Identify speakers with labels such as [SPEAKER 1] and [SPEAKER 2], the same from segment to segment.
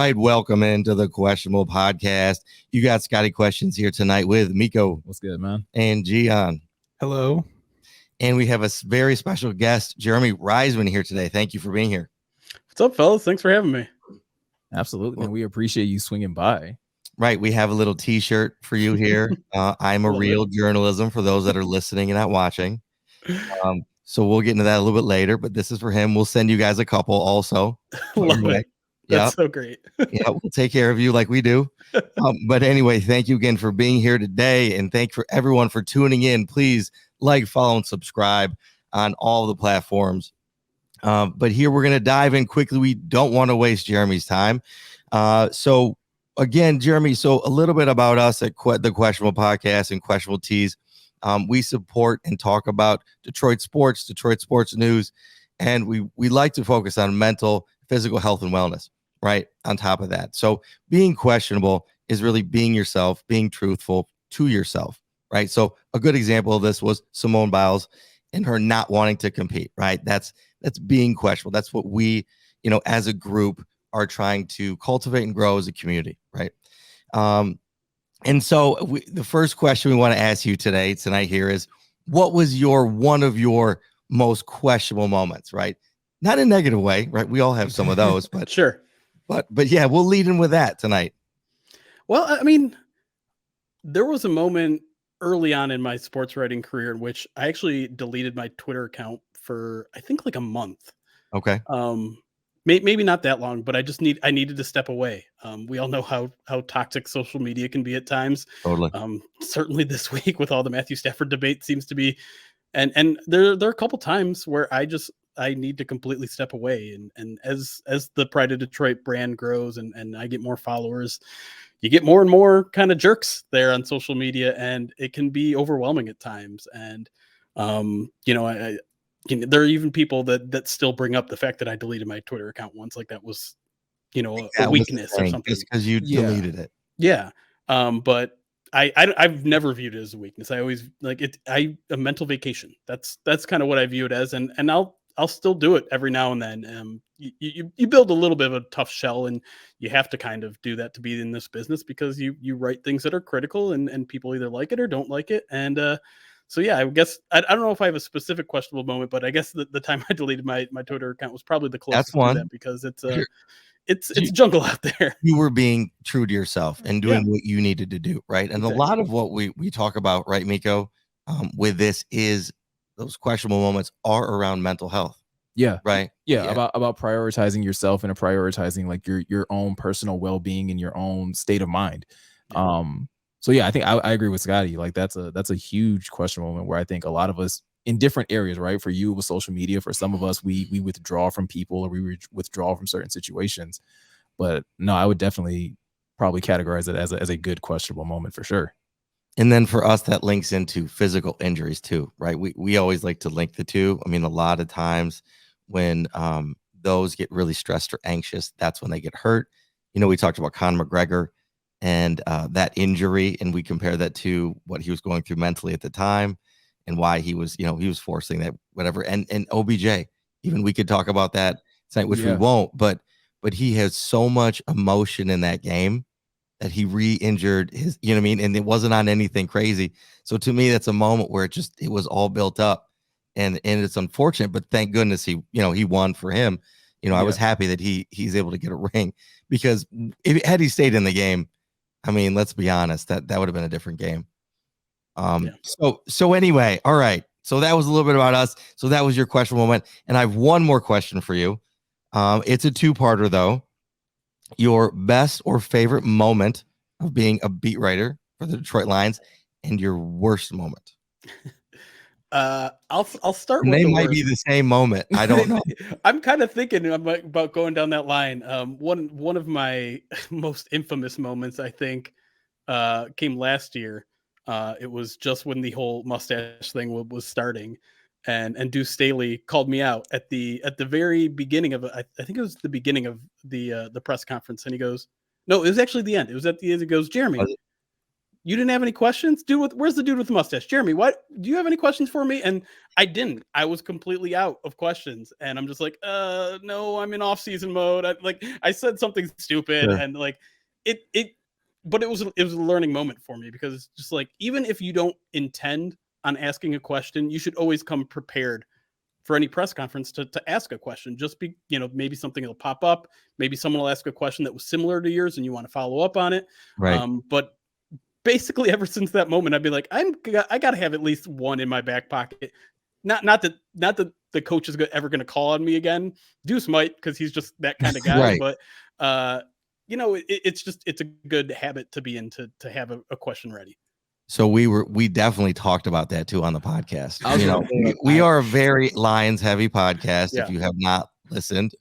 [SPEAKER 1] right, welcome into the Questionable Podcast. You got Scotty Questions here tonight with Meko.
[SPEAKER 2] What's good, man?
[SPEAKER 1] And Gionne.
[SPEAKER 3] Hello.
[SPEAKER 1] And we have a very special guest, Jeremy Reisman, here today. Thank you for being here.
[SPEAKER 3] What's up, fellas? Thanks for having me.
[SPEAKER 2] Absolutely, and we appreciate you swinging by.
[SPEAKER 1] Right, we have a little T-shirt for you here. I'm a real journalism for those that are listening and not watching. So we'll get into that a little bit later, but this is for him. We'll send you guys a couple also.
[SPEAKER 3] Love it. That's so great.
[SPEAKER 1] Yeah, we'll take care of you like we do. But anyway, thank you again for being here today, and thank for everyone for tuning in. Please like, follow, and subscribe on all the platforms. But here we're going to dive in quickly. We don't want to waste Jeremy's time. So again, Jeremy, so a little bit about us at the Questionable Podcast and Questionable Tees. We support and talk about Detroit sports news, and we like to focus on mental, physical health, and wellness, right? On top of that. So being questionable is really being yourself, being truthful to yourself, right? So a good example of this was Simone Biles and her not wanting to compete, right? That's being questionable. That's what we, as a group are trying to cultivate and grow as a community, right? And so the first question we want to ask you tonight here is, what was one of your most questionable moments, right? Not in a negative way, right? We all have some of those, but
[SPEAKER 3] sure.
[SPEAKER 1] But yeah, we'll lead in with that tonight.
[SPEAKER 3] Well, I mean, there was a moment early on in my sports writing career in which I actually deleted my Twitter account for, I think, like a month.
[SPEAKER 1] Okay.
[SPEAKER 3] Maybe not that long, but I needed to step away. We all know how toxic social media can be at times.
[SPEAKER 1] Totally.
[SPEAKER 3] Certainly this week with all the Matthew Stafford debate seems to be, and there are a couple times where I need to completely step away. And as the Pride of Detroit brand grows and I get more followers, you get more and more kind of jerks there on social media, and it can be overwhelming at times. And, there are even people that still bring up the fact that I deleted my Twitter account once, like that was, a weakness or something.
[SPEAKER 1] Just because you deleted it.
[SPEAKER 3] Yeah. But I've never viewed it as a weakness. I always a mental vacation. That's kind of what I view it as. And I'll still do it every now and then. You build a little bit of a tough shell, and you have to kind of do that to be in this business, because you write things that are critical and people either like it or don't like it. And so yeah, I guess I don't know if I have a specific questionable moment, but I guess the time I deleted my Twitter account was probably the closest to that, because it's jungle out there.
[SPEAKER 1] You were being true to yourself and doing what you needed to do, right? And exactly. A lot of what we talk about, right, Meko, with this is those questionable moments are around mental health.
[SPEAKER 2] Yeah.
[SPEAKER 1] Right.
[SPEAKER 2] Yeah. About prioritizing yourself and prioritizing like your own personal well-being and your own state of mind. Yeah. So yeah, I think I agree with Scotty. Like that's a huge questionable moment where I think a lot of us in different areas, right? For you with social media, for some of us, we withdraw from people or we withdraw from certain situations. But no, I would definitely probably categorize it as a good questionable moment for sure.
[SPEAKER 1] And then for us, that links into physical injuries too, right? We always like to link the two. I mean, a lot of times when those get really stressed or anxious, that's when they get hurt. We talked about Conor McGregor and that injury, and we compare that to what he was going through mentally at the time and why he was forcing that, whatever. And OBJ, even we could talk about that tonight, which we won't, but he has so much emotion in that game that he re-injured his, and it wasn't on anything crazy. So to me, that's a moment where it was all built up, and it's unfortunate, but thank goodness he won for him. I was happy that he's able to get a ring, because had he stayed in the game, I mean, let's be honest, that would have been a different game. So anyway, all right. So that was a little bit about us. So that was your question moment. And I have one more question for you. It's a two-parter though. Your best or favorite moment of being a beat writer for the Detroit Lions, and your worst moment.
[SPEAKER 3] I'll start
[SPEAKER 1] and
[SPEAKER 3] with
[SPEAKER 1] they might be the same moment. I don't know.
[SPEAKER 3] I'm kind of thinking about going down that line. One of my most infamous moments, I think, came last year. It was just when the whole mustache thing was starting, and Deuce Staley called me out at the very beginning of I think it was the beginning of the press conference, and he goes, no, it was actually the end. It was at the end. He goes, Jeremy, you didn't have any questions? Where's the dude with the mustache? Jeremy, what? Do you have any questions for me? And I didn't. I was completely out of questions. And I'm just like, no, I'm in off-season mode. I said something stupid,
[SPEAKER 1] Sure.
[SPEAKER 3] and like but it was a learning moment for me, because it's just like, even if you don't intend on asking a question, you should always come prepared for any press conference to ask a question. Just be, maybe something will pop up. Maybe someone will ask a question that was similar to yours and you want to follow up on it.
[SPEAKER 1] Right.
[SPEAKER 3] But basically ever since that moment, I'd be like, I got to have at least one in my back pocket. Not that the coach is ever going to call on me again. Deuce might, because he's just that kind of guy.
[SPEAKER 1] Right.
[SPEAKER 3] But it's a good habit to be in, to have a question ready.
[SPEAKER 1] So we definitely talked about that too on the podcast. We are a very Lions heavy podcast.
[SPEAKER 3] Yeah.
[SPEAKER 1] If you have not listened,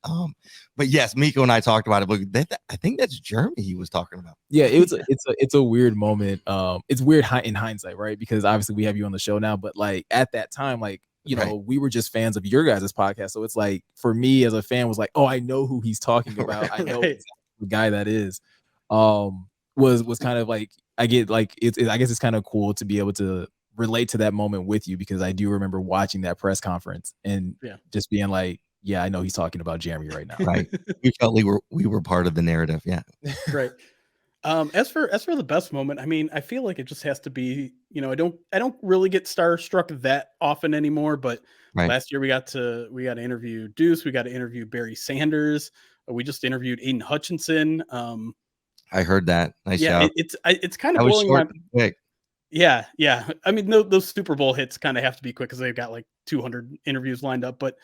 [SPEAKER 1] but yes, Meko and I talked about it. But I think that's Jeremy he was talking about.
[SPEAKER 2] Yeah, it's a weird moment. It's weird in hindsight, right? Because obviously we have you on the show now, but like at that time, like we were just fans of your guys' podcast. So it's like, for me as a fan, was like, oh, I know who he's talking about. I know exactly the guy that is. Was kind of like, I get like I guess it's kind of cool to be able to relate to that moment with you, because I do remember watching that press conference and just being like, yeah, I know he's talking about Jeremy right now.
[SPEAKER 1] Right. We felt we were part of the narrative. Yeah.
[SPEAKER 3] Right. As for the best moment, I mean, I feel like it just has to be, I don't really get starstruck that often anymore, but last year we got to interview Deuce, we got to interview Barry Sanders, we just interviewed Aiden Hutchinson.
[SPEAKER 1] I heard that. Nice job.
[SPEAKER 3] It's kind of blowing my
[SPEAKER 1] quick.
[SPEAKER 3] Yeah. I mean, those Super Bowl hits kind of have to be quick, because they've got like 200 interviews lined up. But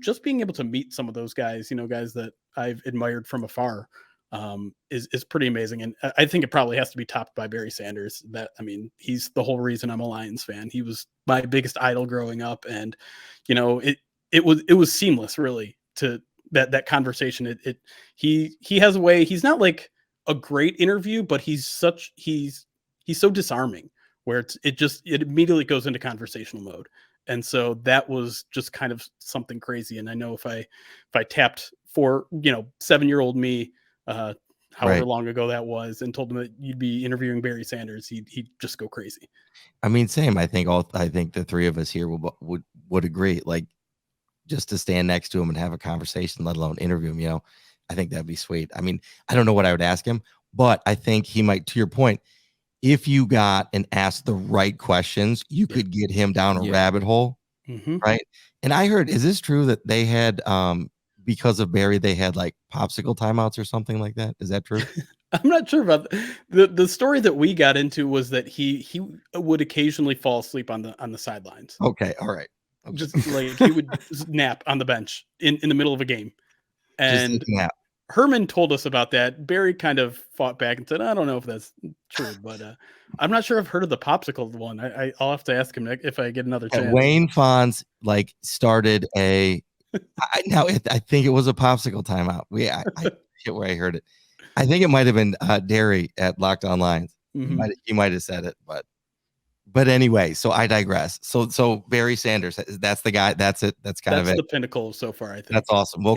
[SPEAKER 3] just being able to meet some of those guys, guys that I've admired from afar, is pretty amazing. And I think it probably has to be topped by Barry Sanders. He's the whole reason I'm a Lions fan. He was my biggest idol growing up, and it was seamless, really, to that conversation. He has a way. He's not like a great interview, but he's so disarming, where it immediately goes into conversational mode. And so that was just kind of something crazy. And I know if I tapped for 7-year-old me, however long ago that was, and told him that you'd be interviewing Barry Sanders, he'd just go crazy.
[SPEAKER 1] I mean, same. I think the three of us here would agree. Like, just to stand next to him and have a conversation, let alone interview him, I think that'd be sweet. I mean, I don't know what I would ask him, but I think he might, to your point, if you got and asked the right questions, you could get him down a rabbit hole.
[SPEAKER 3] Mm-hmm.
[SPEAKER 1] Right. And I heard, is this true that they had, because of Barry, they had like popsicle timeouts or something like that? Is that true?
[SPEAKER 3] I'm not sure about the story that we got into was that he would occasionally fall asleep on the sidelines.
[SPEAKER 1] Okay. All right. Okay.
[SPEAKER 3] Just like he would nap on the bench in the middle of a game. And Herman told us about that. Barry kind of fought back and said, I don't know if that's true, but I'm not sure I've heard of the popsicle one. I'll have to ask him if I get another chance.
[SPEAKER 1] Wayne Fonz started I think it was a popsicle timeout. I get where I heard it. I think it might have been Derry at Locked On Lines.
[SPEAKER 3] Mm-hmm.
[SPEAKER 1] He might have said it, but anyway, so I digress. So Barry Sanders, that's the guy. That's it. That's the
[SPEAKER 3] pinnacle so far, I think.
[SPEAKER 1] That's awesome. Well,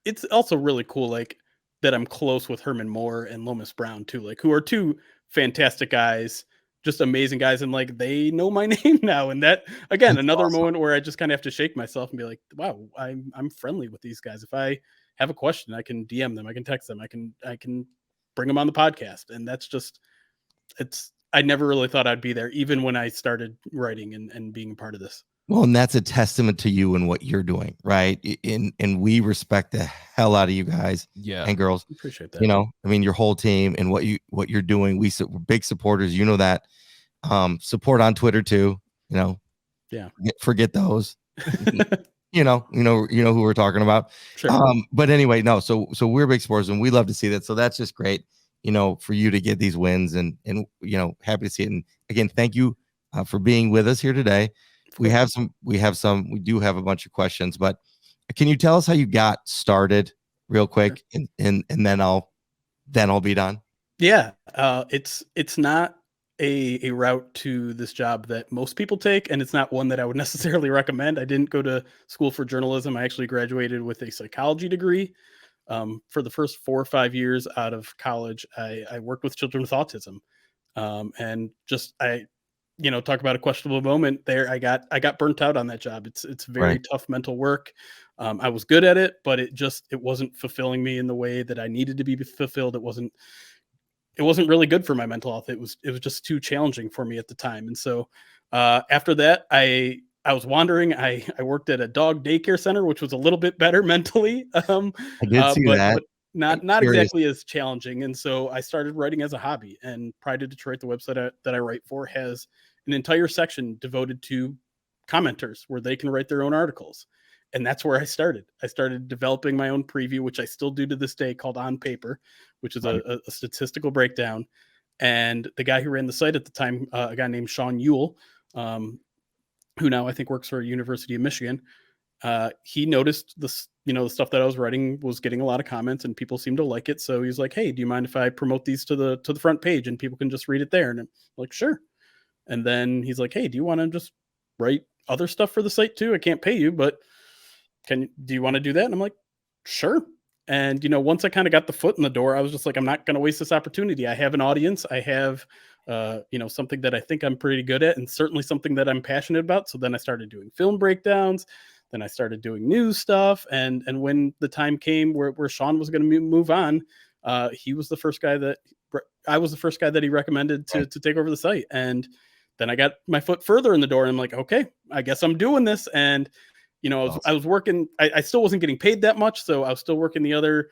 [SPEAKER 3] it's also really cool, like, that I'm close with Herman Moore and Lomas Brown too, like, who are two fantastic guys, just amazing guys, and like they know my name now. And that, again, that's another moment where I just kind of have to shake myself and be like, wow, I'm friendly with these guys. If I have a question, I can DM them, I can text them, I can bring them on the podcast. And that's just, I never really thought I'd be there, even when I started writing and being a part of this.
[SPEAKER 1] Well, and that's a testament to you and what you're doing, right? And we respect the hell out of you guys, and girls.
[SPEAKER 3] Appreciate that.
[SPEAKER 1] I mean, your whole team and what you're doing. We're big supporters. That. Support on Twitter too. Forget those. you know who we're talking about.
[SPEAKER 3] Sure.
[SPEAKER 1] But anyway, no. So we're big supporters, and we love to see that. So that's just great. For you to get these wins, and happy to see it. And again, thank you for being with us here today. We do have a bunch of questions, but can you tell us how you got started real quick? Sure. And then I'll be done.
[SPEAKER 3] Yeah. It's not a route to this job that most people take, and it's not one that I would necessarily recommend. I didn't go to school for journalism. I actually graduated with a psychology degree. For the first 4 or 5 years out of college, I worked with children with autism. And just talk about a questionable moment there. I got burnt out on that job. It's very tough mental work. I was good at it, but it wasn't fulfilling me in the way that I needed to be fulfilled. It wasn't really good for my mental health. It was just too challenging for me at the time. And so after that, I was wandering. I worked at a dog daycare center, which was a little bit better mentally.
[SPEAKER 1] I did see that.
[SPEAKER 3] But not exactly as challenging. And so I started writing as a hobby. And Pride of Detroit, the website that I write for, has an entire section devoted to commenters where they can write their own articles. And that's where I started. I started developing my own preview, which I still do to this day, called On Paper, which is a statistical breakdown. And the guy who ran the site at the time, a guy named Sean Ewell, who now I think works for University of Michigan, he noticed this, the stuff that I was writing was getting a lot of comments and people seemed to like it. So he's like, "Hey, do you mind if I promote these to the front page and people can just read it there?" And I'm like, "Sure." And then he's like, "Hey, do you want to just write other stuff for the site too? I can't pay you, but do you want to do that?" And I'm like, "Sure." And, once I kind of got the foot in the door, I was just like, I'm not going to waste this opportunity. I have an audience. I have, something that I think I'm pretty good at and certainly something that I'm passionate about. So then I started doing film breakdowns. Then I started doing news stuff. And when the time came where Sean was going to move on, he was the first guy that I was the first guy that he recommended to take over the site. And then I got my foot further in the door and I'm like, okay, I guess I'm doing this. And I was working, I still wasn't getting paid that much. So I was still working the other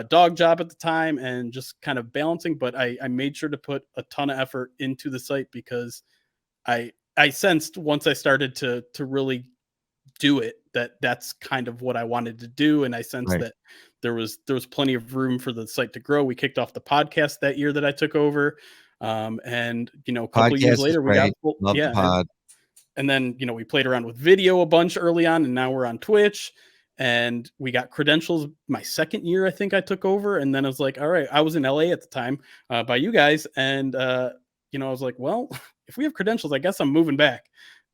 [SPEAKER 3] dog job at the time and just kind of balancing. But I made sure to put a ton of effort into the site because I sensed once I started to really do it, that's kind of what I wanted to do. And I sensed that there was plenty of room for the site to grow. We kicked off the podcast that year that I took over. And, a couple of years later, we got,
[SPEAKER 1] the pod.
[SPEAKER 3] And then, we played around with video a bunch early on, and now we're on Twitch, and we got credentials my second year. I think I took over. And then I was like, all right, I was in LA at the time by you guys. And, I was like, well, if we have credentials, I guess I'm moving back.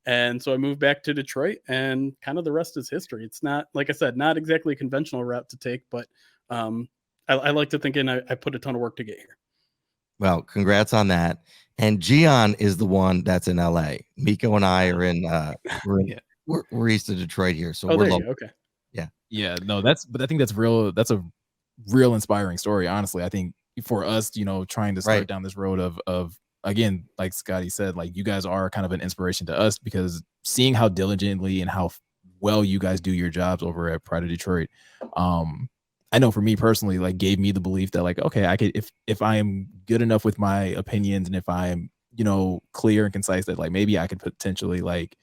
[SPEAKER 3] And so I moved back to Detroit and kind of the rest is history. It's not, like I said, not exactly a conventional route to take, but I like to think I put a ton of work to get here.
[SPEAKER 1] Well, congrats on that. And Gionne is the one that's in LA. Meko and I are in we're east of Detroit here. So we're local.
[SPEAKER 3] Okay.
[SPEAKER 1] Yeah.
[SPEAKER 2] Yeah. No, but I think that's a real inspiring story. Honestly, I think for us, trying to start down this road of again, like Scotty said, like you guys are kind of an inspiration to us because seeing how diligently and how well you guys do your jobs over at Pride of Detroit, I know for me personally, like gave me the belief that like, okay, I could, if I am good enough with my opinions and if I'm, clear and concise that like, maybe I could potentially like,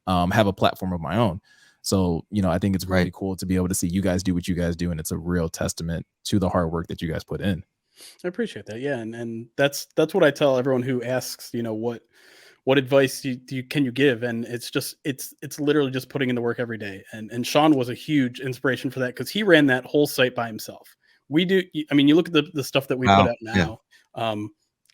[SPEAKER 2] have a platform of my own. So, I think it's really cool to be able to see you guys do what you guys do. And it's a real testament to the hard work that you guys put in.
[SPEAKER 3] I appreciate that. Yeah. And that's what I tell everyone who asks, what advice can you give? And it's literally just putting in the work every day. And Sean was a huge inspiration for that because he ran that whole site by himself. You look at the stuff that we put out now.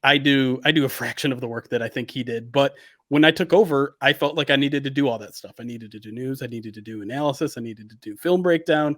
[SPEAKER 3] I do a fraction of the work that I think he did. But when I took over, I felt like I needed to do all that stuff. I needed to do news. I needed to do analysis. I needed to do film breakdown.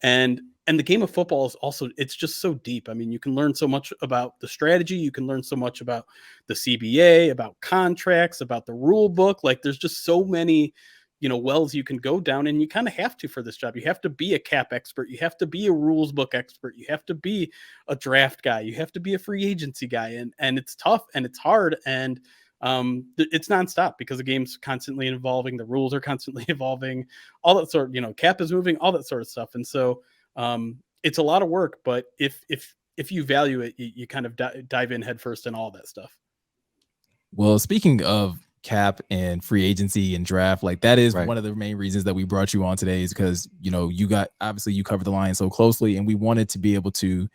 [SPEAKER 3] And the game of football is also, it's just so deep. I mean, you can learn so much about the strategy. You can learn so much about the CBA, about contracts, about the rule book. Like there's just so many, wells you can go down and you kind of have to for this job. You have to be a cap expert. You have to be a rules book expert. You have to be a draft guy. You have to be a free agency guy. And it's tough and it's hard. And it's nonstop because the game's constantly evolving. The rules are constantly evolving, all that sort of, cap is moving, all that sort of stuff. And so it's a lot of work, but if you value it, you kind of dive in head first and all that stuff.
[SPEAKER 2] Well, speaking of cap and free agency and draft, like that is one of the main reasons that we brought you on today is because, obviously you cover the Lions so closely and we wanted to be able to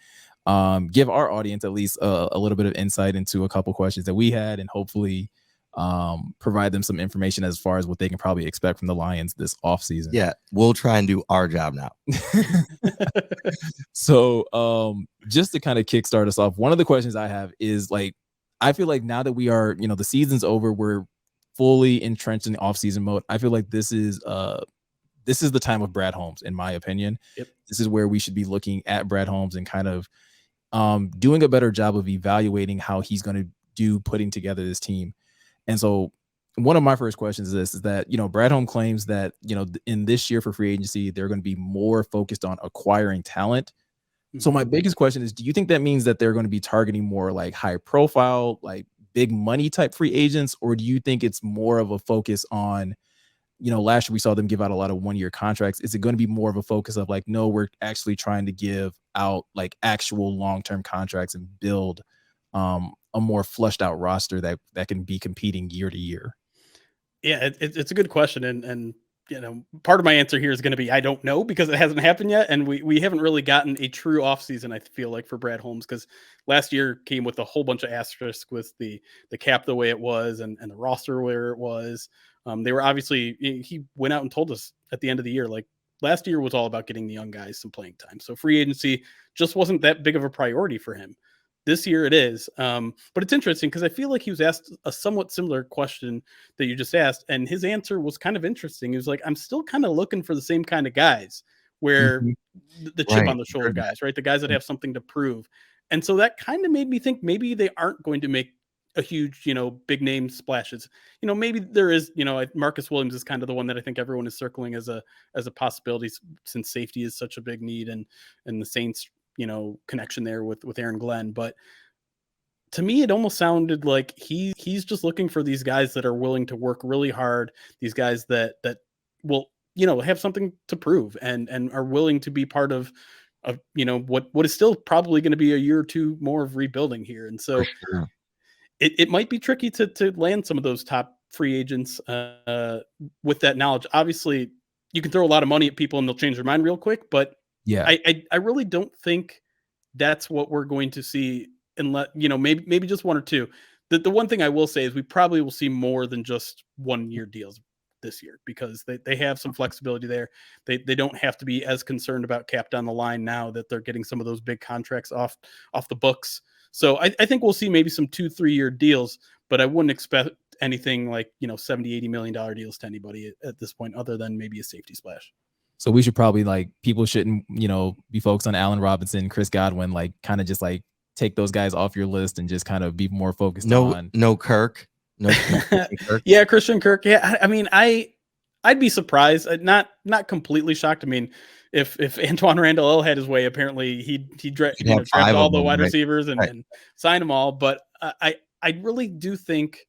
[SPEAKER 2] give our audience at least a little bit of insight into a couple questions that we had and hopefully provide them some information as far as what they can probably expect from the Lions this offseason.
[SPEAKER 1] Yeah, we'll try and do our job now.
[SPEAKER 2] So just to kind of kickstart us off, one of the questions I have is like, I feel like now that we are, the season's over, we're fully entrenched in the offseason mode. I feel like this is the time of Brad Holmes, in my opinion.
[SPEAKER 3] Yep.
[SPEAKER 2] This is where we should be looking at Brad Holmes and kind of doing a better job of evaluating how he's going to do putting together this team. And so one of my first questions is that, Brad Holmes claims that, in this year for free agency, they're going to be more focused on acquiring talent. So my biggest question is, do you think that means that they're going to be targeting more like high profile, like big money type free agents? Or do you think it's more of a focus on, last year we saw them give out a lot of 1-year contracts. Is it going to be more of a focus of like, no, we're actually trying to give out like actual long-term contracts and build a more flushed out roster that can be competing year to year?
[SPEAKER 3] Yeah, it's a good question, and part of my answer here is going to be I don't know, because it hasn't happened yet, and we haven't really gotten a true offseason, I feel like, for Brad Holmes, because last year came with a whole bunch of asterisks with the cap the way it was and the roster where it was. They were obviously, he went out and told us at the end of the year, like, last year was all about getting the young guys some playing time, so free agency just wasn't that big of a priority for him. This year it is. But it's interesting because I feel like he was asked a somewhat similar question that you just asked, and his answer was kind of interesting. He was like, I'm still kind of looking for the same kind of guys, where the chip on the shoulder guys, right? The guys that have something to prove. And so that kind of made me think maybe they aren't going to make a huge, big name splashes. Maybe there is, Marcus Williams is kind of the one that I think everyone is circling as a possibility, since safety is such a big need, and the Saints, connection there with Aaron Glenn. But to me, it almost sounded like he's just looking for these guys that are willing to work really hard, these guys that will, have something to prove and are willing to be part of what is still probably going to be a year or two more of rebuilding here. And so
[SPEAKER 1] Sure.
[SPEAKER 3] it might be tricky to land some of those top free agents with that knowledge. Obviously, you can throw a lot of money at people and they'll change their mind real quick, but
[SPEAKER 2] Yeah.
[SPEAKER 3] I really don't think that's what we're going to see, unless, maybe just one or two. The one thing I will say is we probably will see more than just 1-year deals this year, because they have some flexibility there. They don't have to be as concerned about cap down the line now that they're getting some of those big contracts off the books. So I think we'll see maybe some 2-3-year deals, but I wouldn't expect anything like, $70-80 million deals to anybody at this point, other than maybe a safety splash.
[SPEAKER 2] So we should probably, like, people shouldn't, be focused on Allen Robinson, Chris Godwin, like kind of just like take those guys off your list and just kind of be more focused on
[SPEAKER 1] no Kirk. No Kirk.
[SPEAKER 3] Yeah, Christian Kirk. Yeah, I mean, I'd be surprised, not completely shocked. I mean, if Antoine Randall had his way, apparently he'd draft all the wide receivers and sign them all. But I really do think,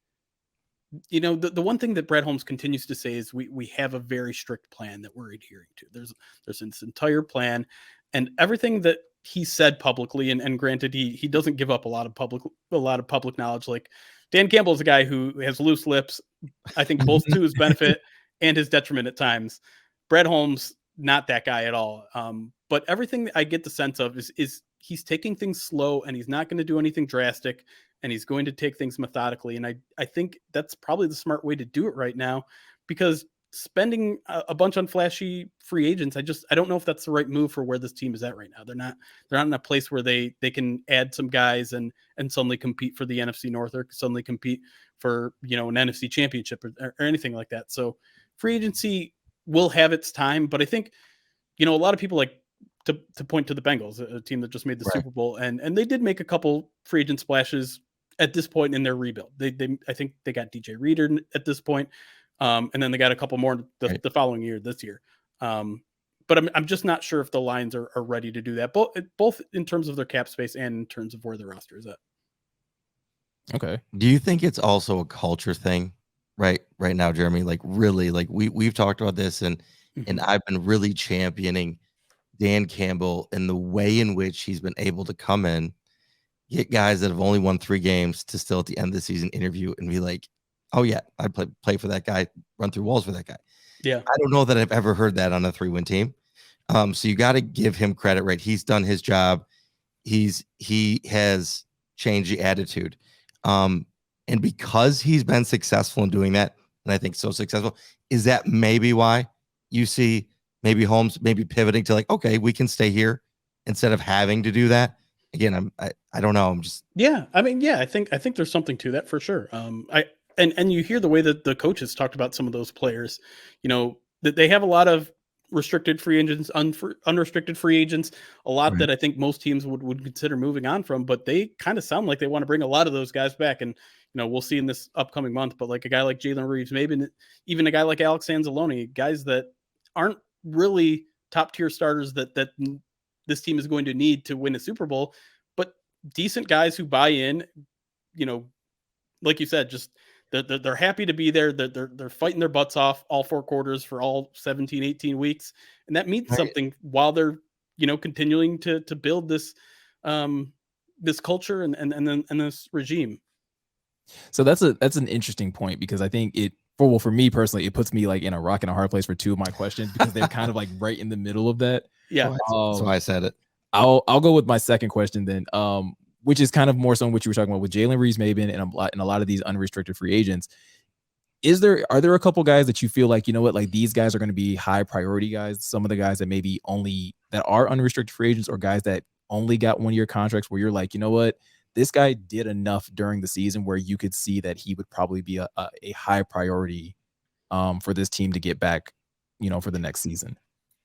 [SPEAKER 3] the one thing that Brad Holmes continues to say is we have a very strict plan that we're adhering to. There's this entire plan, and everything that he said publicly, and granted, he doesn't give up a lot of public knowledge. Like, Dan Campbell is a guy who has loose lips, I think, both to his benefit and his detriment at times. Brad Holmes, not that guy at all. But everything that I get the sense of is he's taking things slow, and he's not going to do anything drastic, and he's going to take things methodically. And I think that's probably the smart way to do it right now, because spending a bunch on flashy free agents, I don't know if that's the right move for where this team is at right now. They're not in a place where they can add some guys and suddenly compete for the NFC North, or suddenly compete for, an NFC championship or anything like that. So free agency will have its time, but I think, a lot of people like to point to the Bengals, a team that just made the Super Bowl, and they did make a couple free agent splashes at this point in their rebuild. I think they got DJ Reader at this point. And then they got a couple more the following year, this year. But I'm just not sure if the Lions are ready to do that, both in terms of their cap space and in terms of where the roster is at.
[SPEAKER 2] Okay.
[SPEAKER 1] Do you think it's also a culture thing right now, Jeremy? Like, really, like we've talked about this, and I've been really championing Dan Campbell and the way in which he's been able to come in, get guys that have only won 3 games to still at the end of the season interview and be like, oh yeah, I'd play for that guy, run through walls for that guy.
[SPEAKER 3] Yeah.
[SPEAKER 1] I don't know that I've ever heard that on a 3-win team. So you got to give him credit, right? He's done his job. He has changed the attitude. And because he's been successful in doing that, and I think so successful, is that maybe why you see maybe Holmes maybe pivoting to like, okay, we can stay here instead of having to do that. Again, I don't know. I'm just
[SPEAKER 3] I mean, I think there's something to that for sure. And you hear the way that the coaches talked about some of those players, that they have a lot of restricted free agents, unrestricted free agents, a lot
[SPEAKER 2] Right.
[SPEAKER 3] that I think most teams would consider moving on from, but they kind of sound like they want to bring a lot of those guys back. And, we'll see in this upcoming month, but like a guy like Jalen Reeves, maybe even a guy like Alex Anzalone, guys that aren't really top tier starters that this team is going to need to win a Super Bowl, but decent guys who buy in, like you said, just they're happy to be there. They're fighting their butts off all 4 quarters for all 17, 18 weeks. And that means
[SPEAKER 1] Right.
[SPEAKER 3] something while they're, continuing to build this, this culture and this regime.
[SPEAKER 2] So that's an interesting point, because I think for me personally, it puts me like in a rock and a hard place for 2 of my questions, because they're kind of like right in the middle of that.
[SPEAKER 3] Yeah.
[SPEAKER 1] That's why I said it.
[SPEAKER 2] I'll go with my second question then, which is kind of more so what you were talking about with Jalen Reeves, maybe, and a lot of these unrestricted free agents. Are there a couple guys that you feel like, like these guys are going to be high priority guys? Some of the guys that maybe that are unrestricted free agents, or guys that only got 1-year contracts, where you're like, this guy did enough during the season where you could see that he would probably be a high priority for this team to get back, for the next season.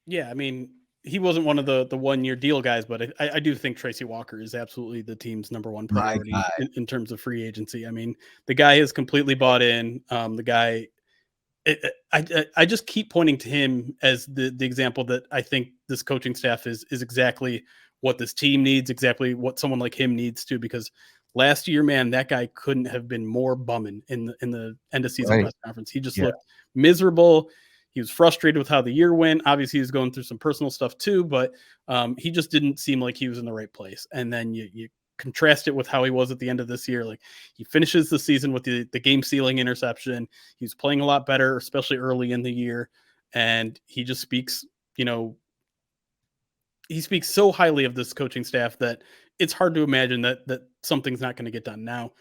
[SPEAKER 3] Yeah, I mean, he wasn't one of the 1-year deal guys, but I do think Tracy Walker is absolutely the team's number 1 priority in terms of free agency. I mean, the guy is completely bought in. The guy, I just keep pointing to him as the example that I think this coaching staff is exactly what this team needs, exactly what someone like him needs to, because last year, man, that guy couldn't have been more bumming in the end of season press conference. He just looked miserable. He was frustrated with how the year went. Obviously, he was going through some personal stuff too, but he just didn't seem like he was in the right place. And then you contrast it with how he was at the end of this year. Like, he finishes the season with the game sealing interception. He's playing a lot better, especially early in the year. And he just speaks, he speaks so highly of this coaching staff that it's hard to imagine that something's not going to get done now.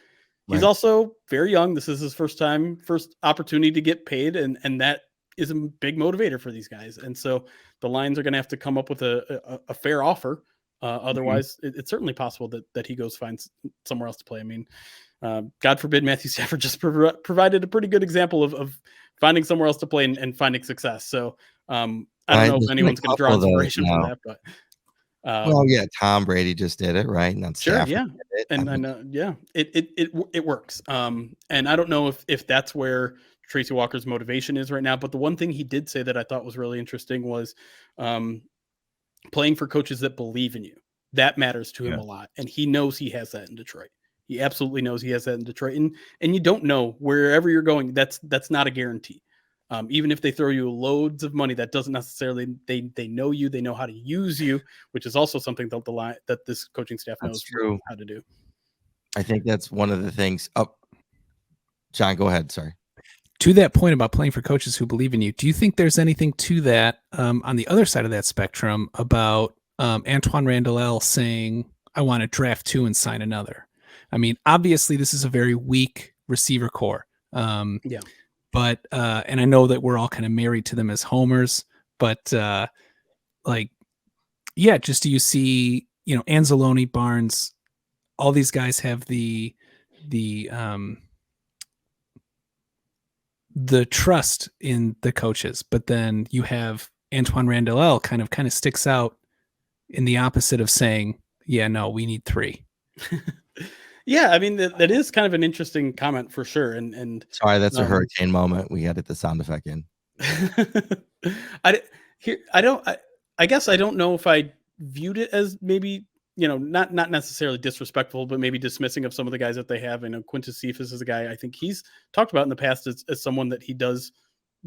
[SPEAKER 3] He's also very young. This is his first opportunity to get paid. And that is a big motivator for these guys. And so the Lions are going to have to come up with a fair offer. Otherwise, it's certainly possible that he goes find somewhere else to play. I mean, God forbid Matthew Stafford just provided a pretty good example of finding somewhere else to play and finding success. So I don't know if anyone's going to draw inspiration from that, but
[SPEAKER 1] well, yeah, Tom Brady just did it, right? And that's
[SPEAKER 3] sure, yeah, and I know, yeah, it works. And I don't know if that's where Tracy Walker's motivation is right now. But the one thing he did say that I thought was really interesting was playing for coaches that believe in you. That matters to him a lot, and he knows he has that in Detroit. He absolutely knows he has that in Detroit, and you don't know wherever you're going. That's not a guarantee. Even if they throw you loads of money, that doesn't necessarily they know you, they know how to use you, which is also something that this coaching staff knows how to do.
[SPEAKER 1] I think that's one of the things. Oh, John, go ahead. Sorry.
[SPEAKER 4] To that point about playing for coaches who believe in you, do you think there's anything to that on the other side of that spectrum about Antoine Randall saying, I want to draft 2 and sign another? I mean, obviously, this is a very weak receiver core. But and I know that we're all kind of married to them as homers, but just do you see, Anzalone, Barnes, all these guys have the trust in the coaches, but then you have Antoine Randall kind of sticks out in the opposite of saying, yeah, no, we need 3.
[SPEAKER 3] Yeah, I mean that is kind of an interesting comment for sure. And
[SPEAKER 1] sorry, that's a hurricane moment. We added the sound effect in.
[SPEAKER 3] I guess I don't know if I viewed it as maybe not necessarily disrespectful, but maybe dismissing of some of the guys that they have. And Quintus Cephas is a guy I think he's talked about in the past as someone that he does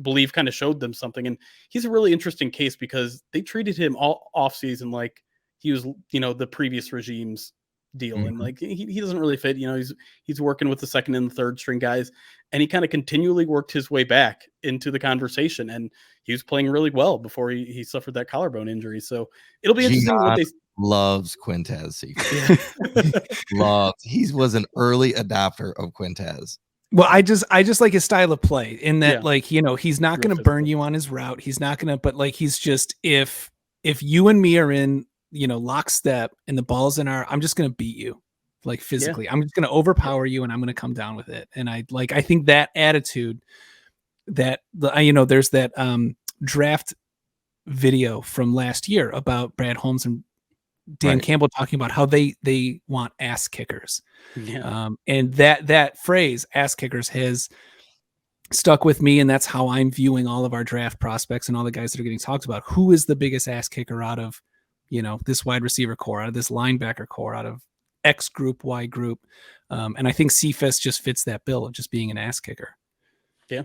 [SPEAKER 3] believe kind of showed them something. And he's a really interesting case because they treated him all off season like he was the previous regime's deal. And like he doesn't really fit. He's working with the second and the third string guys, and he kind of continually worked his way back into the conversation, and he was playing really well before he suffered that collarbone injury. So it'll be interesting what they
[SPEAKER 1] loves Quintez. He was an early adopter of Quintez.
[SPEAKER 4] Well, I just like his style of play in that, he's not going to burn you on his route. He's not going to, but like, he's just, if you and me are in, lockstep and the ball's in I'm just going to beat you, like, physically. I'm just going to overpower you and I'm going to come down with it. And I think that attitude that, there's that draft video from last year about Brad Holmes and Dan Campbell talking about how they want ass kickers.
[SPEAKER 3] Yeah.
[SPEAKER 4] And that phrase, ass kickers, has stuck with me, and that's how I'm viewing all of our draft prospects and all the guys that are getting talked about. Who is the biggest ass kicker out of, this wide receiver core, out of this linebacker core, out of X group, Y group? And I think Cephas just fits that bill of just being an ass kicker.
[SPEAKER 3] Yeah.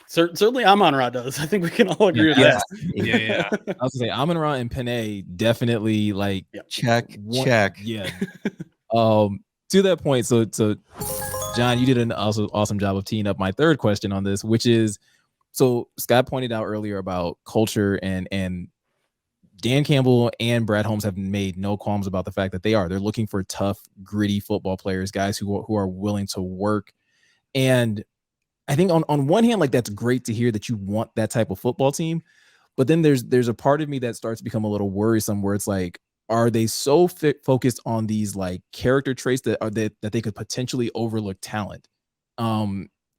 [SPEAKER 3] Certainly Amon-Ra does. I think we can all agree with that.
[SPEAKER 4] Yeah.
[SPEAKER 2] I was gonna say Amon-Ra and Penei definitely like
[SPEAKER 1] check.
[SPEAKER 2] Yeah. To that point, so John, you did an awesome job of teeing up my third question on this, which is, so Scott pointed out earlier about culture, and Dan Campbell and Brad Holmes have made no qualms about the fact that they're looking for tough, gritty football players, guys who are willing to work. And I think on one hand, like, that's great to hear that you want that type of football team. But then there's a part of me that starts to become a little worrisome, where it's like, are they so focused on these like character traits that they could potentially overlook talent?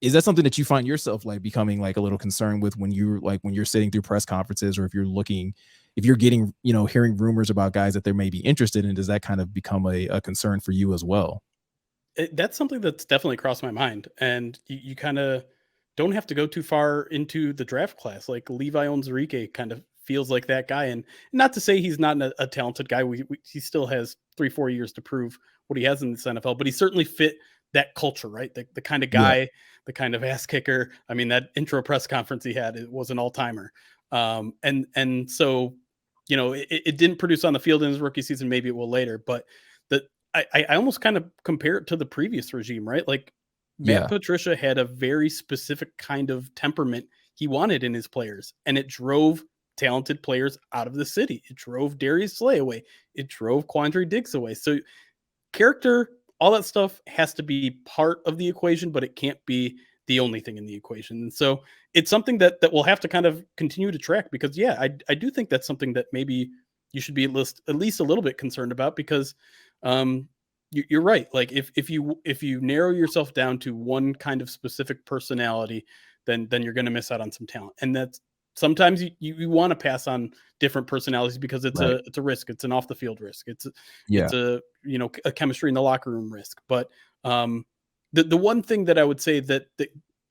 [SPEAKER 2] Is that something that you find yourself like becoming like a little concerned with when you're sitting through press conferences, or if you're getting, hearing rumors about guys that they may be interested in? Does that kind of become a concern for you as well?
[SPEAKER 3] That's something that's definitely crossed my mind. And you kind of don't have to go too far into the draft class. Like Levi Onwuzurike kind of feels like that guy. And not to say he's not a talented guy. He still has 3-4 years to prove what he has in this NFL, but he certainly fit that culture, right? The kind of guy, the kind of ass kicker. I mean, that intro press conference he had, it was an all timer. And so, it didn't produce on the field in his rookie season. Maybe it will later, but I almost kind of compare it to the previous regime, right? Like Matt Patricia had a very specific kind of temperament he wanted in his players, and it drove talented players out of the city. It drove Darius Slay away. It drove Quandre Diggs away. So character, all that stuff has to be part of the equation, but it can't be the only thing in the equation. And so it's something that we'll have to kind of continue to track, because I do think that's something that maybe you should be at least a little bit concerned about, because you're right. Like if you narrow yourself down to one kind of specific personality, then you're going to miss out on some talent. And that's sometimes you want to pass on different personalities, because it's a risk. It's an off the field risk. It's a chemistry in the locker room risk. But the one thing that I would say that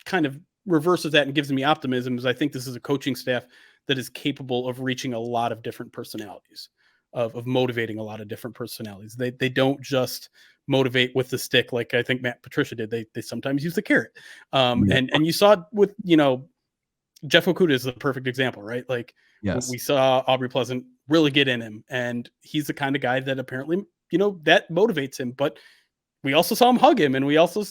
[SPEAKER 3] kind of reverses that and gives me optimism is I think this is a coaching staff that is capable of reaching a lot of different personalities, of motivating a lot of different personalities. They don't just motivate with the stick like I think Matt Patricia did. They sometimes use the carrot. And you saw it with, Jeff Okudah is the perfect example, right? Like we saw Aubrey Pleasant really get in him, and he's the kind of guy that apparently, that motivates him. But we also saw him hug him, and we also,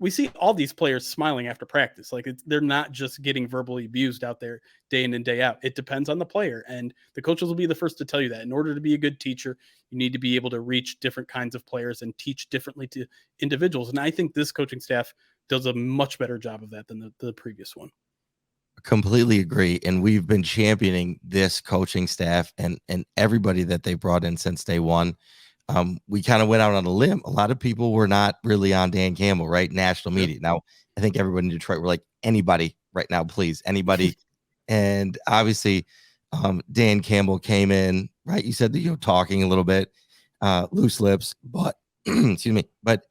[SPEAKER 3] we see all these players smiling after practice. Like they're not just getting verbally abused out there day in and day out. It depends on the player, and the coaches will be the first to tell you that. In order to be a good teacher, you need to be able to reach different kinds of players and teach differently to individuals. And I think this coaching staff does a much better job of that than the previous one.
[SPEAKER 1] Completely agree. And we've been championing this coaching staff and everybody that they brought in since day one. We kind of went out on a limb. A lot of people were not really on Dan Campbell, right? National media. Now, I think everybody in Detroit were like, anybody right now, please, anybody. And obviously, Dan Campbell came in, right? You said that, talking a little bit, loose lips, but excuse me. But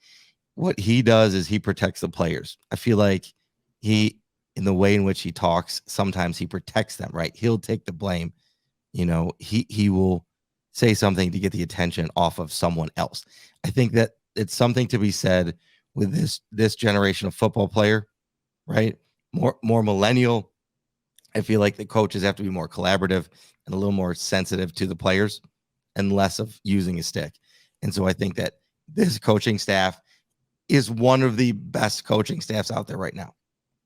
[SPEAKER 1] what he does is he protects the players. I feel like in the way in which he talks, sometimes he protects them, right? He'll take the blame. He will say something to get the attention off of someone else. I think that it's something to be said with this generation of football player, right? More millennial. I feel like the coaches have to be more collaborative and a little more sensitive to the players and less of using a stick. And so I think that this coaching staff is one of the best coaching staffs out there right now.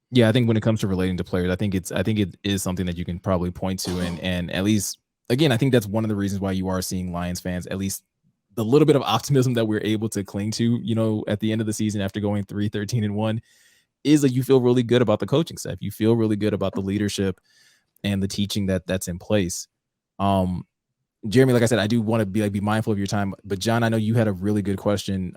[SPEAKER 2] Yeah, I think when it comes to relating to players, I think it is something that you can probably point to, and at least, again, I think that's one of the reasons why you are seeing Lions fans, at least the little bit of optimism that we're able to cling to, at the end of the season after going 3-13-1, is that you feel really good about the coaching staff. You feel really good about the leadership and the teaching that's in place. Jeremy, like I said, I do want to be mindful of your time. But John, I know you had a really good question.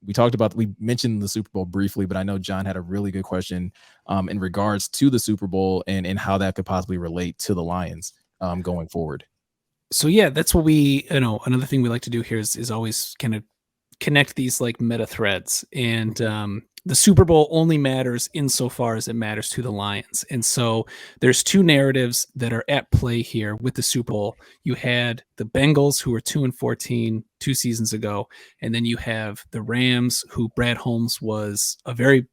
[SPEAKER 2] We mentioned the Super Bowl briefly, but I know John had a really good question in regards to the Super Bowl and how that could possibly relate to the Lions going forward.
[SPEAKER 4] So yeah, that's what we, another thing we like to do here is always kind of connect these like meta threads. And the Super Bowl only matters insofar as it matters to the Lions. And so there's two narratives that are at play here with the Super Bowl. You had the Bengals, who were 2-14 2 seasons ago, and then you have the Rams, who Brad Holmes was a very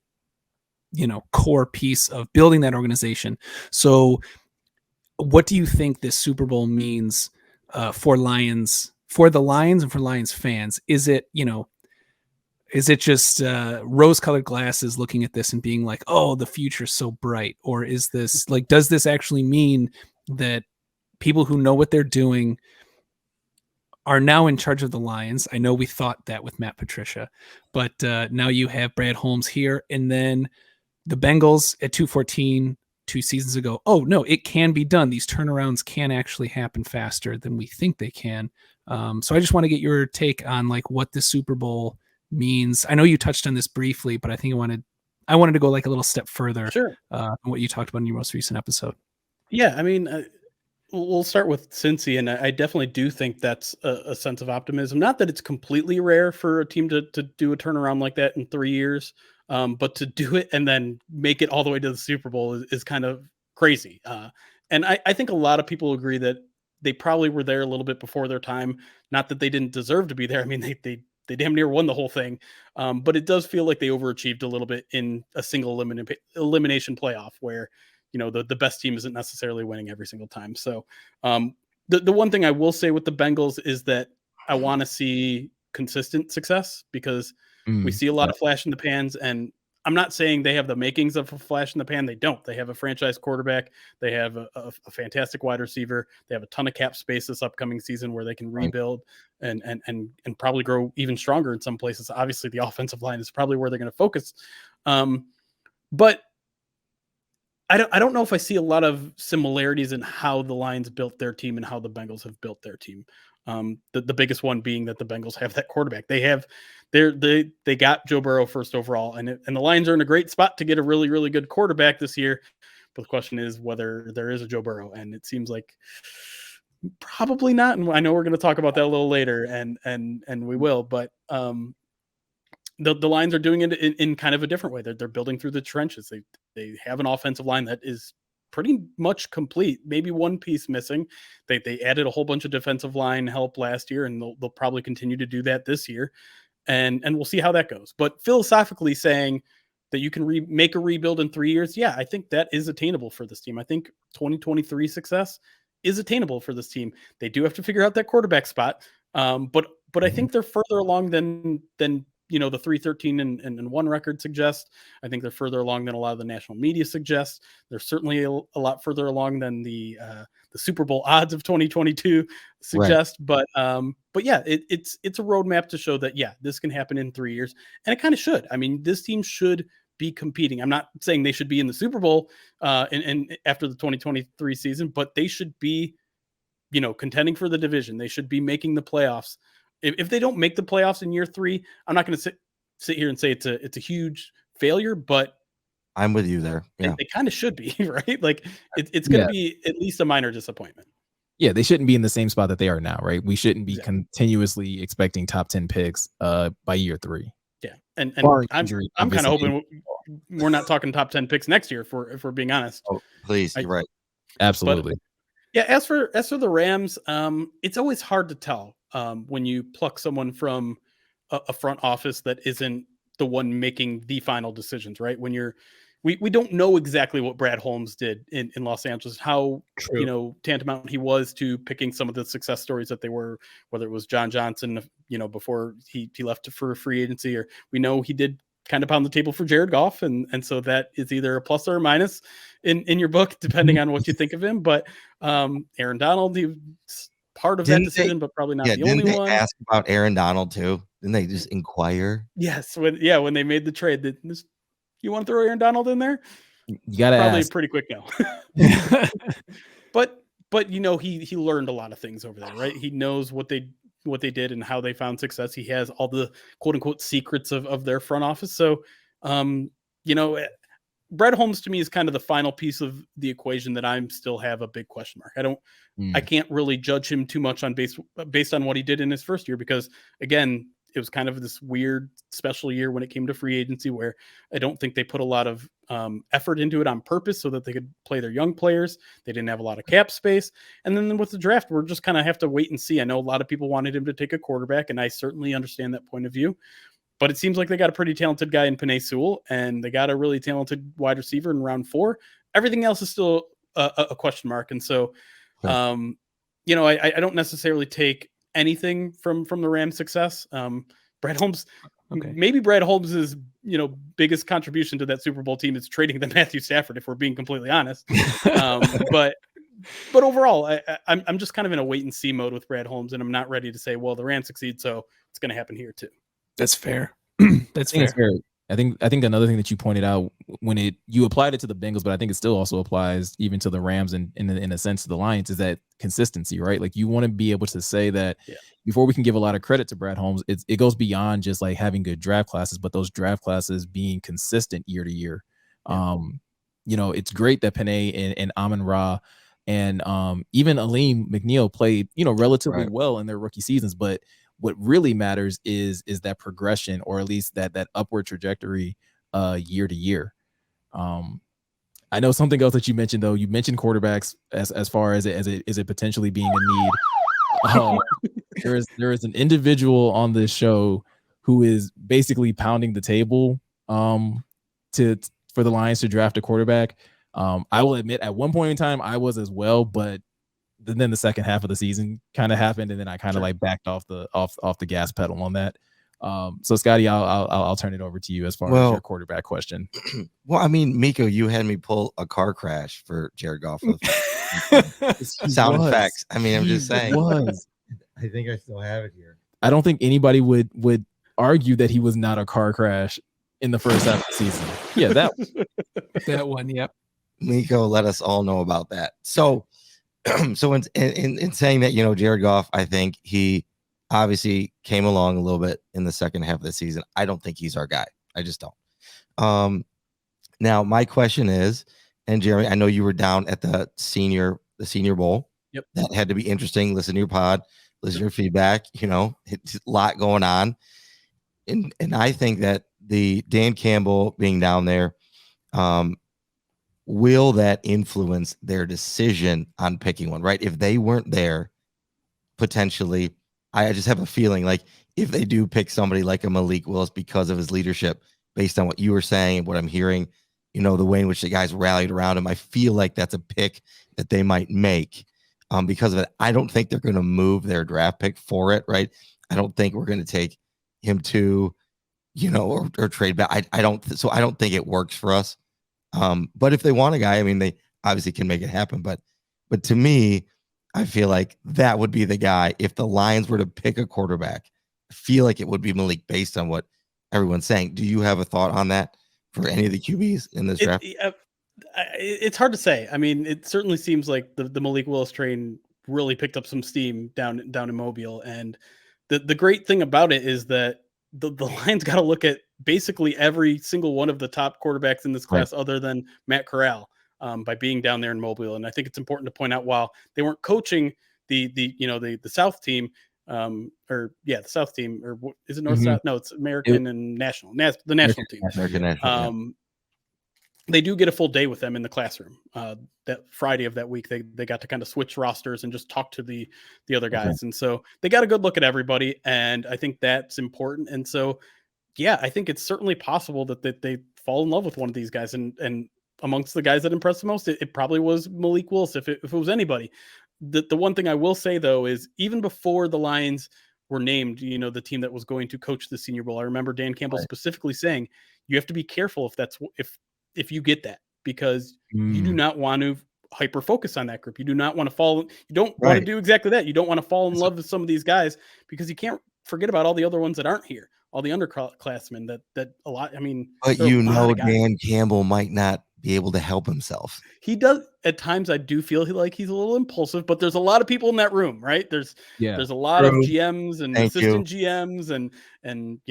[SPEAKER 4] core piece of building that organization. So what do you think this Super Bowl means for the Lions and for Lions fans? Is it just rose-colored glasses looking at this and being like, oh, the future's so bright? Or is this like, does this actually mean that people who know what they're doing are now in charge of the Lions? I know we thought that with Matt Patricia, but now you have Brad Holmes here, and then the Bengals at 2-14 2 seasons ago. Oh no, it can be done. These turnarounds can actually happen faster than we think they can. So I just want to get your take on like what the Super Bowl means. I know you touched on this briefly, but I think I wanted to go like a little step further.
[SPEAKER 3] Sure.
[SPEAKER 4] On what you talked about in your most recent episode.
[SPEAKER 3] Yeah, I mean, we'll start with Cincy, and I definitely do think that's a sense of optimism. Not that it's completely rare for a team to do a turnaround like that in 3 years, but to do it and then make it all the way to the Super Bowl is kind of crazy. And I think a lot of people agree that they probably were there a little bit before their time. Not that they didn't deserve to be there. I mean, they damn near won the whole thing. But it does feel like they overachieved a little bit in a single elimination playoff where, the best team isn't necessarily winning every single time. So the one thing I will say with the Bengals is that I want to see consistent success, because we see a lot of flash in the pans, and I'm not saying they have the makings of a flash in the pan. They don't. They have a franchise quarterback. They have a fantastic wide receiver. They have a ton of cap space this upcoming season where they can rebuild and probably grow even stronger in some places. Obviously, the offensive line is probably where they're going to focus. But I don't know if I see a lot of similarities in how the Lions built their team and how the Bengals have built their team. The biggest one being that the Bengals have that quarterback. They got Joe Burrow first overall, and the Lions are in a great spot to get a really, really good quarterback this year. But the question is whether there is a Joe Burrow, and it seems like probably not. And I know we're going to talk about that a little later, and we will. But the Lions are doing it in kind of a different way. They're building through the trenches. They have an offensive line that is pretty much complete, maybe one piece missing. They added a whole bunch of defensive line help last year, and they'll probably continue to do that this year. And we'll see how that goes. But philosophically saying that you can make a rebuild in 3 years, yeah, I think that is attainable for this team. I think 2023 success is attainable for this team. They do have to figure out that quarterback spot. But I think they're further along than the 3-13 and 1 record suggests. I think they're further along than a lot of the national media suggests. They're certainly a lot further along than the Super Bowl odds of 2022 suggest. Right. But yeah, it's a roadmap to show that, yeah, this can happen in 3 years, and it kind of should. I mean, this team should be competing. I'm not saying they should be in the Super Bowl and after the 2023 season, but they should be, contending for the division. They should be making the playoffs. If they don't make the playoffs in year 3, I'm not going to sit here and say it's a huge failure, but
[SPEAKER 1] I'm with you there. Yeah,
[SPEAKER 3] they kind of should be, right? Like it's going to be at least a minor disappointment.
[SPEAKER 2] Yeah, they shouldn't be in the same spot that they are now, right? We shouldn't be continuously expecting top 10 picks by year 3.
[SPEAKER 3] Yeah, and I'm kind of hoping we're not talking top 10 picks next year, if we're being honest.
[SPEAKER 1] Oh, please, you're right.
[SPEAKER 2] Absolutely.
[SPEAKER 3] But, yeah, as for the Rams, it's always hard to tell when you pluck someone from a front office that isn't the one making the final decisions, right? When we don't know exactly what Brad Holmes did in Los Angeles, how tantamount he was to picking some of the success stories that they were, whether it was John Johnson, before he left for free agency, or we know he did kind of pound the table for Jared Goff, and so that is either a plus or a minus in your book, depending on what you think of him. But Aaron Donald, he was part of that decision, but probably not the only one.
[SPEAKER 1] Ask about Aaron Donald too? Didn't they just inquire?
[SPEAKER 3] Yes, when they made the trade, you want to throw Aaron Donald in there?
[SPEAKER 2] You gotta
[SPEAKER 3] probably
[SPEAKER 2] ask.
[SPEAKER 3] Pretty quick now. But but he learned a lot of things over there, right? He knows what they did and how they found success. He has all the quote unquote secrets of their front office. So, Brad Holmes to me is kind of the final piece of the equation that I'm still have a big question mark. I can't really judge him too much on based on what he did in his first year, because again, it was kind of this weird special year when it came to free agency where I don't think they put a lot of effort into it on purpose so that they could play their young players. They didn't have a lot of cap space. And then with the draft, we're just kind of have to wait and see. I know a lot of people wanted him to take a quarterback, and I certainly understand that point of view. But it seems like they got a pretty talented guy in Penei Sewell, and they got a really talented wide receiver in round 4. Everything else is still a question mark. And so, I don't necessarily take anything from the Rams' success. Brad Holmes, maybe Brad Holmes' biggest contribution to that Super Bowl team is trading the Matthew Stafford, if we're being completely honest. But overall, I'm just kind of in a wait and see mode with Brad Holmes, and I'm not ready to say, well, the Rams succeed, so it's going to happen here too.
[SPEAKER 4] That's fair. That's fair.
[SPEAKER 2] I think another thing that you pointed out when you applied it to the Bengals, but I think it still also applies even to the Rams and in a sense to the Lions, is that consistency, right? Like you want to be able to say that before we can give a lot of credit to Brad Holmes, it goes beyond just like having good draft classes, but those draft classes being consistent year to year. It's great that Penei and Amon-Ra and even Aleem McNeil played, relatively well in their rookie seasons, but what really matters is that progression, or at least that upward trajectory year to year. I know something else that you mentioned, though. You mentioned quarterbacks as far as it potentially being a need. There is an individual on this show who is basically pounding the table for the Lions to draft a quarterback. I will admit, at one point in time, I was as well, but then the second half of the season kind of happened, and then I kind of like backed off the gas pedal on that. So Scotty, I'll turn it over to you as far as your quarterback question.
[SPEAKER 1] Well, I mean, Meko, you had me pull a car crash for Jared Goff. Sound effects. I mean, I'm just saying. I think I still have it here.
[SPEAKER 2] I don't think anybody would argue that he was not a car crash in the first half of the season. Yeah,
[SPEAKER 4] that one. Yep.
[SPEAKER 1] Meko let us all know about that. So in saying that, Jared Goff, I think he obviously came along a little bit in the second half of the season. I don't think he's our guy. I just don't. Now my question is, and Jeremy, I know you were down at the Senior Bowl.
[SPEAKER 3] Yep.
[SPEAKER 1] That had to be interesting. Listen to your pod, listen to your feedback. It's a lot going on. And I think that the Dan Campbell being down there, will that influence their decision on picking one, right? If they weren't there, potentially, I just have a feeling like if they do pick somebody like a Malik Willis because of his leadership, based on what you were saying and what I'm hearing, the way in which the guys rallied around him, I feel like that's a pick that they might make because of it. I don't think they're going to move their draft pick for it, right? I don't think we're going to take him to, or trade back. I don't think it works for us. But if they want a guy, I mean, they obviously can make it happen. But to me, I feel like that would be the guy. If the Lions were to pick a quarterback, I feel like it would be Malik based on what everyone's saying. Do you have a thought on that for any of the QBs in this draft?
[SPEAKER 3] It's hard to say. I mean, it certainly seems like the Malik Willis train really picked up some steam down in Mobile. And the great thing about it is that the Lions got to look at basically every single one of the top quarterbacks in this class other than Matt Corral by being down there in Mobile. And I think it's important to point out, while they weren't coaching the South team, the South team, or is it North South? No, it's American and National, the national team.
[SPEAKER 1] American National,
[SPEAKER 3] they do get a full day with them in the classroom. That Friday of that week, they got to kind of switch rosters and just talk to the other guys. And so they got a good look at everybody. And I think that's important. And so, yeah, I think it's certainly possible that they fall in love with one of these guys. And amongst the guys that impressed the most, it probably was Malik Willis. If it was anybody, the one thing I will say though, is even before the Lions were named, the team that was going to coach the Senior Bowl, I remember Dan Campbell specifically saying, you have to be careful if you get that, because you do not want to hyper focus on that group. You do not want to want to do exactly that. You don't want to fall in love with some of these guys, because you can't forget about all the other ones that aren't here, all the underclassmen that a lot. I mean,
[SPEAKER 1] but Dan Campbell might not be able to help himself.
[SPEAKER 3] He does at times. I do feel like he's a little impulsive, but there's a lot of people in that room, right? There's a lot of GMs and assistant GMs and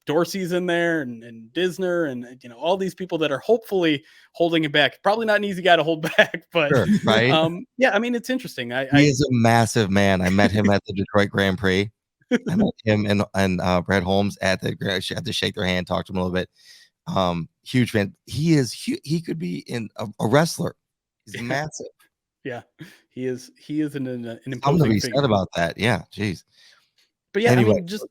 [SPEAKER 3] Dorsey's in there and Disner and all these people that are hopefully holding him back. Probably not an easy guy to hold back, but
[SPEAKER 1] Sure, right?
[SPEAKER 3] I mean, it's interesting.
[SPEAKER 1] He is a massive man. I met him at the Detroit Grand Prix. I met him and Brad Holmes at the. I had to shake their hand, talk to him a little bit. Huge fan. He is. He could be in a wrestler. He's massive.
[SPEAKER 3] Yeah, he is. He is an imposing
[SPEAKER 1] Something to be
[SPEAKER 3] figure.
[SPEAKER 1] said about that. Yeah, jeez.
[SPEAKER 3] But yeah,
[SPEAKER 1] Anyway.
[SPEAKER 3] I mean, just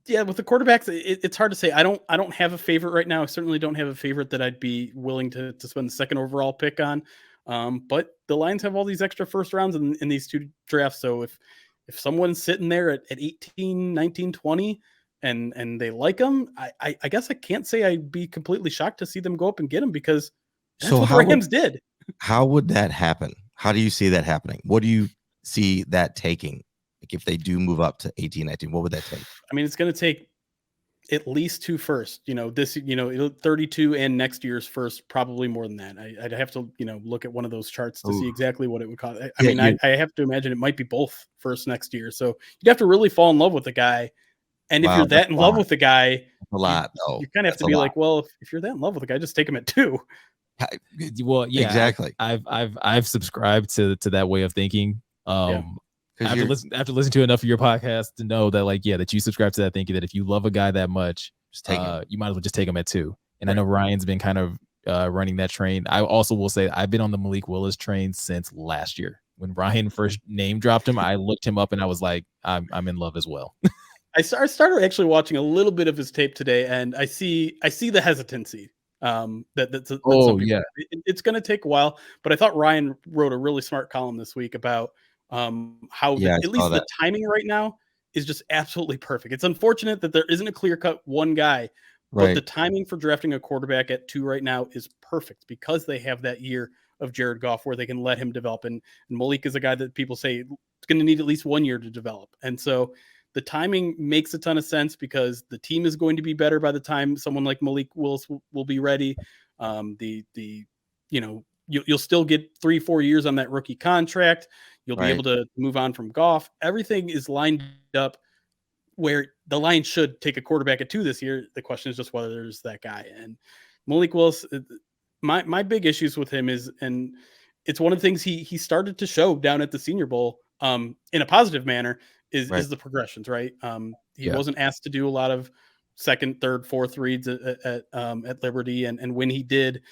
[SPEAKER 3] with the quarterbacks, it's hard to say. I don't have a favorite right now. I certainly don't have a favorite that I'd be willing to spend the second overall pick on. But the Lions have all these extra first rounds in these two drafts. So if someone's sitting there at 18, 19, 20 and they like them, I guess I can't say I'd be completely shocked to see them go up and get them, because that's what the Rams did.
[SPEAKER 1] How would that happen? How do you see that happening? What do you see that taking? Like if they do move up to 18, 19, what would that take?
[SPEAKER 3] I mean, it's going to take at least 2 first, this, 32 and next year's first, probably more than that. I'd have to, look at one of those charts to see exactly what it would cost. I have to imagine it might be both first next year. So you'd have to really fall in love with the guy. And if you're that in love with the guy,
[SPEAKER 1] a lot,
[SPEAKER 3] you kind of have to be like, well, if you're that in love with the guy, just take him at 2.
[SPEAKER 2] Well, yeah,
[SPEAKER 1] exactly.
[SPEAKER 2] I've subscribed to that way of thinking. After listening to enough of your podcast to know that, that you subscribe to that thinking that if you love a guy that much,
[SPEAKER 1] just take him.
[SPEAKER 2] You might as well just take him at 2. And I know Ryan's been kind of running that train. I also will say I've been on the Malik Willis train since last year. When Ryan first name dropped him, I looked him up and I was like, I'm in love as well.
[SPEAKER 3] I started actually watching a little bit of his tape today, and I see the hesitancy. It's going to take a while, but I thought Ryan wrote a really smart column this week about how at least the timing right now is just absolutely perfect. It's unfortunate that there isn't a clear-cut one guy, but the timing for drafting a quarterback at 2 right now is perfect, because they have that year of Jared Goff where they can let him develop, and Malik is a guy that people say is going to need at least 1 year to develop. And so the timing makes a ton of sense, because the team is going to be better by the time someone like Malik Willis will be ready. You'll still get 3-4 years on that rookie contract. You'll be able to move on from Goff. Everything is lined up where the Lions should take a quarterback at 2 this year. The question is just whether there's that guy. And Malik Willis, my big issues with him is, and it's one of the things he started to show down at the Senior Bowl in a positive manner, is the progressions, right? He wasn't asked to do a lot of second, third, fourth reads at Liberty, and when he did,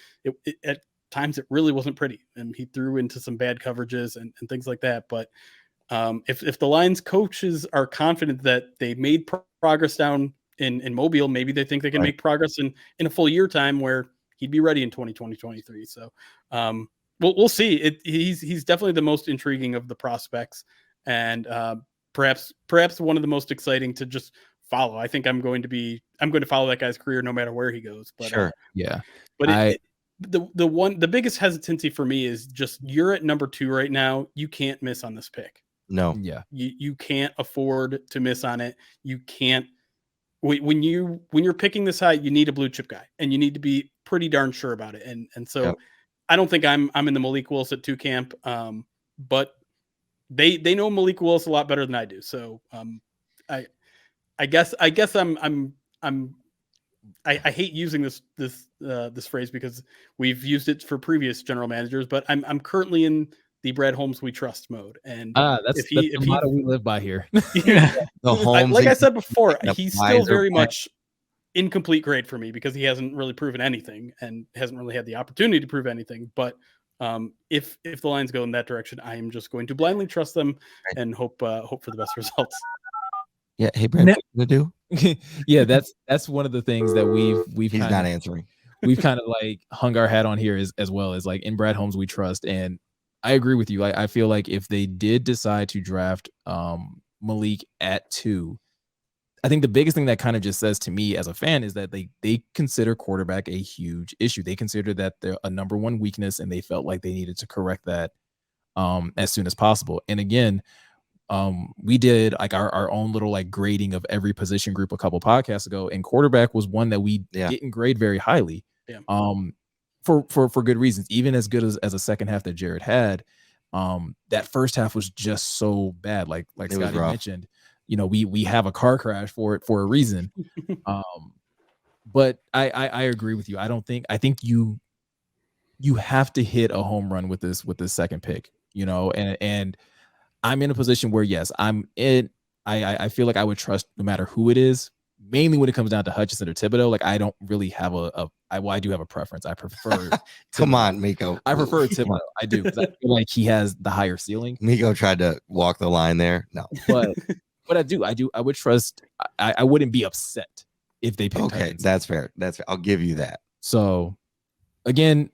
[SPEAKER 3] at times it really wasn't pretty, and he threw into some bad coverages and things like that. But if the Lions coaches are confident that they made progress down in Mobile, maybe they think they can make progress in a full year time where he'd be ready in 2023. So we'll see. He's definitely the most intriguing of the prospects, and perhaps one of the most exciting to just follow. I think I'm going to follow that guy's career no matter where he goes. But
[SPEAKER 1] sure.
[SPEAKER 3] But the biggest hesitancy for me is just, you're at number 2 right now. You can't miss on this pick.
[SPEAKER 1] No.
[SPEAKER 2] Yeah.
[SPEAKER 3] You can't afford to miss on it. You can't, when you're picking this high, you need a blue chip guy, and you need to be pretty darn sure about it. And so I don't think I'm in the Malik Willis at 2 camp. But they know Malik Willis a lot better than I do. So I guess I hate using this phrase, because we've used it for previous general managers, but I'm currently in the Brad Holmes we trust mode. And
[SPEAKER 2] that's the motto we live by here.
[SPEAKER 1] The Holmes,
[SPEAKER 3] like I said before, he's still very much incomplete grade for me, because he hasn't really proven anything and hasn't really had the opportunity to prove anything. But if the Lions go in that direction, I am just going to blindly trust them and hope for the best results.
[SPEAKER 1] Yeah. Hey, Brad, what you gonna
[SPEAKER 2] do? Yeah, that's one of the things that we've
[SPEAKER 1] he's not answering.
[SPEAKER 2] We've kind of hung our hat on here as well as in Brad Holmes we trust. And I agree with you. I feel like if they did decide to draft Malik at 2, I think the biggest thing that kind of just says to me as a fan is that they consider quarterback a huge issue. They consider that they're a number 1 weakness, and they felt like they needed to correct that as soon as possible. And again, we did our own little grading of every position group a couple podcasts ago, and quarterback was one that we didn't grade very highly. for good reasons. Even as good as a second half that Jared had, that first half was just so bad. Like Scotty mentioned, we have a car crash for a reason. But I agree with you. I think you have to hit a home run with this second pick, and I'm in a position where, yes, I feel like I would trust no matter who it is, mainly when it comes down to Hutchinson or Thibodeau. Like, I don't really have I do have a preference. I prefer
[SPEAKER 1] Come on, Meko.
[SPEAKER 2] I prefer Thibodeau. I do, because I feel like he has the higher ceiling.
[SPEAKER 1] Meko tried to walk the line there. No.
[SPEAKER 2] But I would trust. I wouldn't be upset if they picked Hutchinson.
[SPEAKER 1] That's fair. I'll give you that.
[SPEAKER 2] So again,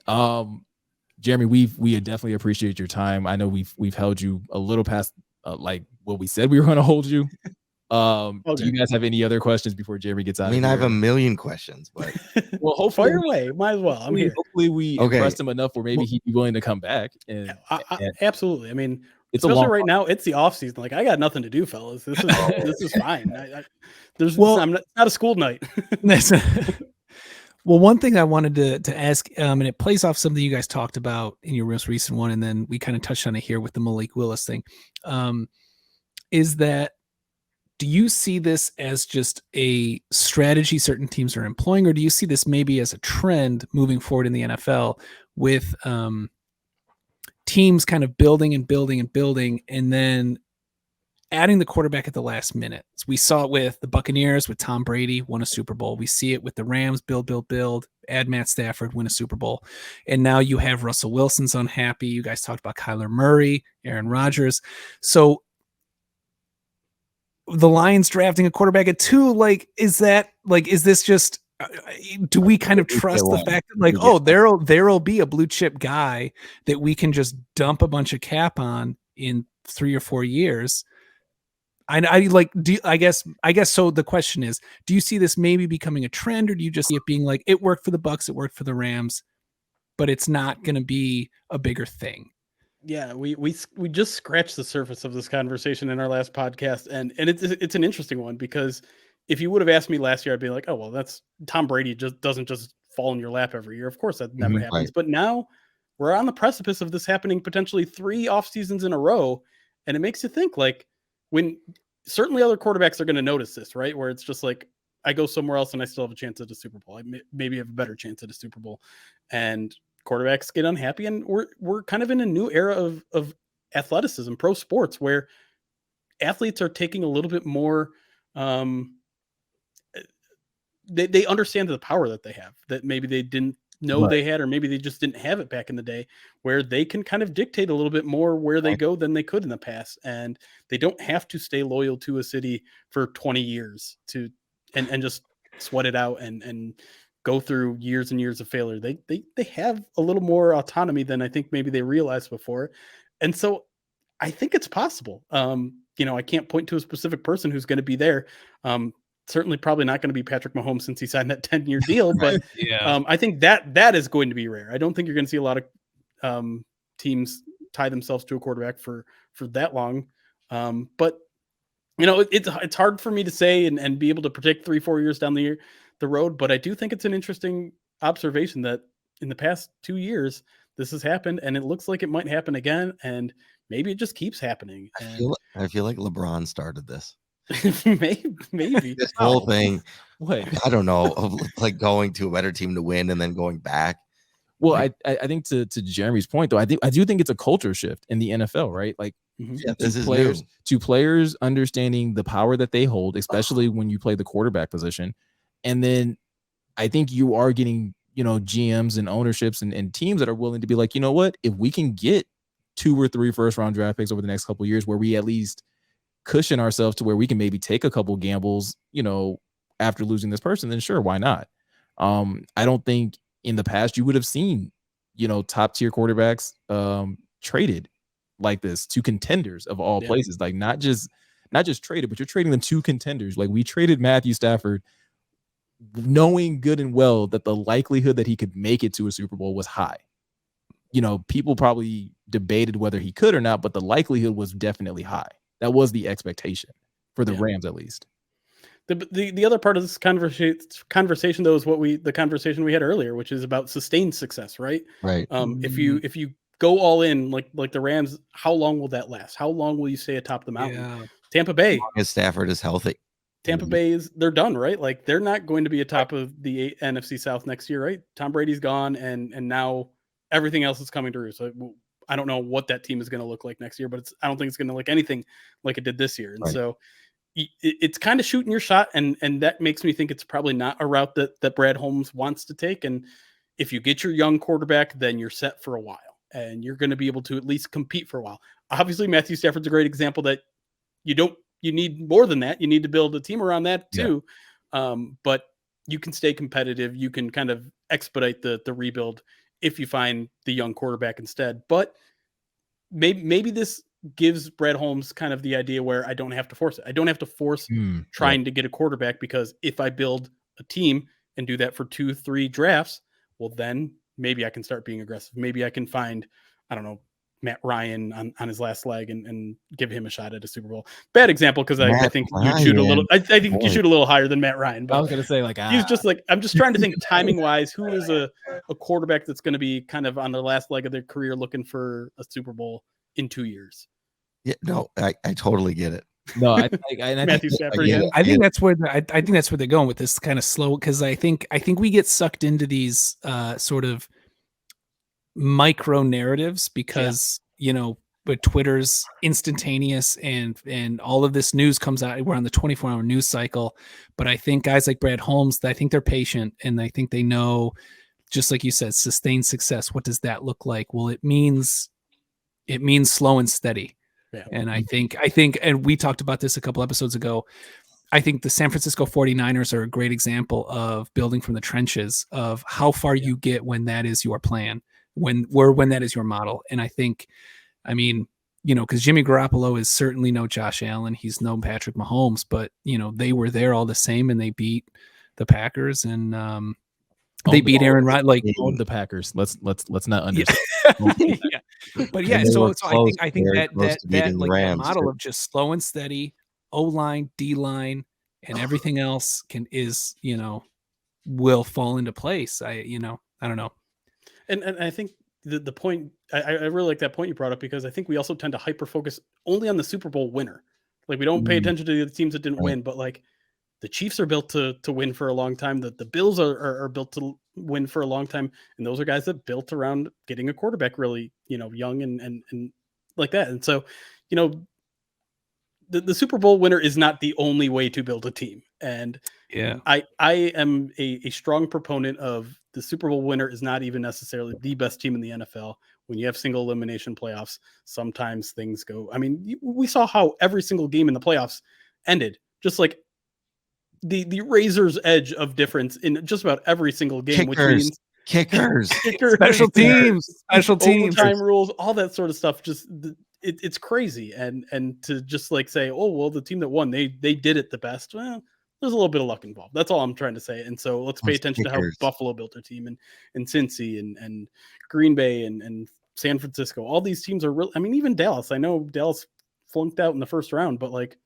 [SPEAKER 2] Jeremy, we definitely appreciate your time. I know we've held you a little past like what we said we were going to hold you. Okay. Do you guys have any other questions before Jeremy gets out?
[SPEAKER 1] I have a million questions, but
[SPEAKER 3] well, hopefully, fire away. Might as well. I'm here.
[SPEAKER 2] Hopefully, we impressed him enough where maybe he'd be willing to come back. And
[SPEAKER 3] absolutely. I mean, especially right now, it's the off season. Like, I got nothing to do, fellas. This is fine. I'm not a school night.
[SPEAKER 4] Well, one thing I wanted to ask, and it plays off something you guys talked about in your most recent one, and then we kind of touched on it here with the Malik Willis thing, is that, do you see this as just a strategy certain teams are employing, or do you see this maybe as a trend moving forward in the NFL with teams kind of building and building and building, and then adding the quarterback at the last minute? So we saw it with the Buccaneers with Tom Brady, won a Super Bowl. We see it with the Rams, build, add Matt Stafford, win a Super Bowl. And now you have Russell Wilson's unhappy. You guys talked about Kyler Murray, Aaron Rodgers. So the Lions drafting a quarterback at 2, is this just, do we kind of trust the fact that there'll be a blue chip guy that we can just dump a bunch of cap on in 3 or 4 years? I guess so. The question is, do you see this maybe becoming a trend, or do you just see it being like, it worked for the Bucs, it worked for the Rams, but it's not going to be a bigger thing?
[SPEAKER 3] Yeah, we just scratched the surface of this conversation in our last podcast, and it's an interesting one, because if you would have asked me last year, I'd be like, oh well, that's Tom Brady doesn't just fall in your lap every year. Of course, that never happens. Right. But now we're on the precipice of this happening potentially 3 off seasons in a row, and it makes you think, like, when certainly other quarterbacks are going to notice this, right? Where it's just like, I go somewhere else and I still have a chance at a Super Bowl. I maybe have a better chance at a Super Bowl, and quarterbacks get unhappy. And we're kind of in a new era of athleticism, pro sports, where athletes are taking a little bit more, they understand the power that they have, that maybe they didn't know they had, or maybe they just didn't have it back in the day, where they can kind of dictate a little bit more where they go than they could in the past. And they don't have to stay loyal to a city for 20 years and just sweat it out and go through years and years of failure. They have a little more autonomy than I think maybe they realized before. And so I think it's possible. I can't point to a specific person who's going to be there. Certainly probably not going to be Patrick Mahomes, since he signed that 10-year deal, but I think that is going to be rare. I don't think you're going to see a lot of teams tie themselves to a quarterback for that long. But it's hard for me to say and be able to predict 3-4 years down the road. But I do think it's an interesting observation that in the past 2 years, this has happened, and it looks like it might happen again. And maybe it just keeps happening.
[SPEAKER 1] I feel like LeBron started this.
[SPEAKER 3] maybe
[SPEAKER 1] this whole thing. I don't know, of like going to a better team to win and then going back.
[SPEAKER 2] Well, I think to Jeremy's point, though, I do think it's a culture shift in the NFL, right? Like, to players understanding the power that they hold, especially when you play the quarterback position. And then I think you are getting, GMs and ownerships and teams that are willing to be like, you know what, if we can get 2 or 3 first-round draft picks over the next couple of years, where we at least cushion ourselves to where we can maybe take a couple gambles, after losing this person, then sure, why not? I don't think in the past you would have seen, top tier quarterbacks traded like this to contenders of all places. Like, not just traded, but you're trading them to contenders. Like, we traded Matthew Stafford knowing good and well that the likelihood that he could make it to a Super Bowl was high. People probably debated whether he could or not, but the likelihood was definitely high. That was the expectation for the Rams, at least.
[SPEAKER 3] The other part of this conversation though is the conversation we had earlier, which is about sustained success, right?
[SPEAKER 1] Right.
[SPEAKER 3] If you go all in like the Rams, how long will that last? How long will you stay atop the mountain?
[SPEAKER 4] Yeah.
[SPEAKER 3] Tampa Bay,
[SPEAKER 1] As Stafford is healthy.
[SPEAKER 3] Tampa Bay they're done, right? Like they're not going to be atop of the NFC South next year, right? Tom Brady's gone, and now everything else is coming through. So I don't know what that team is going to look like next year, but I don't think it's going to look anything like it did this year. And
[SPEAKER 1] Right.
[SPEAKER 3] so it's kind of shooting your shot, and that makes me think it's probably not a route that Brad Holmes wants to take. And if you get your young quarterback, then you're set for a while, and you're going to be able to at least compete for a while. Obviously, Matthew Stafford's a great example that you need more than that. You need to build a team around that too. Yeah. But you can stay competitive. You can kind of expedite the rebuild if you find the young quarterback instead. But maybe this gives Brad Holmes kind of the idea where I don't have to force it. I don't have to force trying to get a quarterback, because if I build a team and do that for 2-3 drafts, well, then maybe I can start being aggressive. Maybe I can find, I don't know, Matt Ryan on his last leg and give him a shot at a Super Bowl. Bad example, because I think you shoot a little. I think you shoot a little higher than Matt Ryan. But
[SPEAKER 2] I was gonna say
[SPEAKER 3] he's just like, I'm just trying to think timing wise. Who is a quarterback that's going to be kind of on the last leg of their career looking for a Super Bowl in 2 years?
[SPEAKER 1] Yeah, no, I totally get it.
[SPEAKER 2] No, I
[SPEAKER 3] Matthew Stafford.
[SPEAKER 4] I think that's where I think that's where they're going with this kind of slow, because I think we get sucked into these sort of micro narratives because but Twitter's instantaneous and all of this news comes out. We're on the 24-hour news cycle, but I think guys like Brad Holmes, I think they're patient, and I think they know, just like you said, sustained success. What does that look like? Well, it means slow and steady. Yeah. And I think, and we talked about this a couple episodes ago, I think the San Francisco 49ers are a great example of building from the trenches, of how far you get when that is your plan, when that is your model. And I think, because Jimmy Garoppolo is certainly no Josh Allen, he's no Patrick Mahomes, but they were there all the same, and they beat the Packers, and they beat Aaron Rodgers. Like
[SPEAKER 2] the Packers. Let's not understand.
[SPEAKER 4] Yeah. But yeah, so I think that like that model of just slow and steady, O-line, D-line, and everything else will fall into place. I don't know.
[SPEAKER 3] And I think the point, I really like that point you brought up, because I think we also tend to hyper focus only on the Super Bowl winner. Like, we don't pay attention to the teams that didn't win, but like the Chiefs are built to win for a long time. The Bills are built to win for a long time. And those are guys that built around getting a quarterback really, young and like that. And so, the Super Bowl winner is not the only way to build a team. And
[SPEAKER 4] yeah,
[SPEAKER 3] I am a strong proponent of the Super Bowl winner is not even necessarily the best team in the NFL. When you have single elimination playoffs, sometimes things go. I mean, we saw how every single game in the playoffs ended, just like the razor's edge of difference in just about every single game, which means
[SPEAKER 1] kickers,
[SPEAKER 4] special teams,
[SPEAKER 3] overtime rules, all that sort of stuff. Just it's crazy, and to just like say, oh well, the team that won, they did it the best. Well, there's a little bit of luck involved. That's all I'm trying to say. And so let's pay attention to how Buffalo built their team, and Cincy and Green Bay and San Francisco. All these teams are real. I mean, even Dallas. I know Dallas flunked out in the first round, but like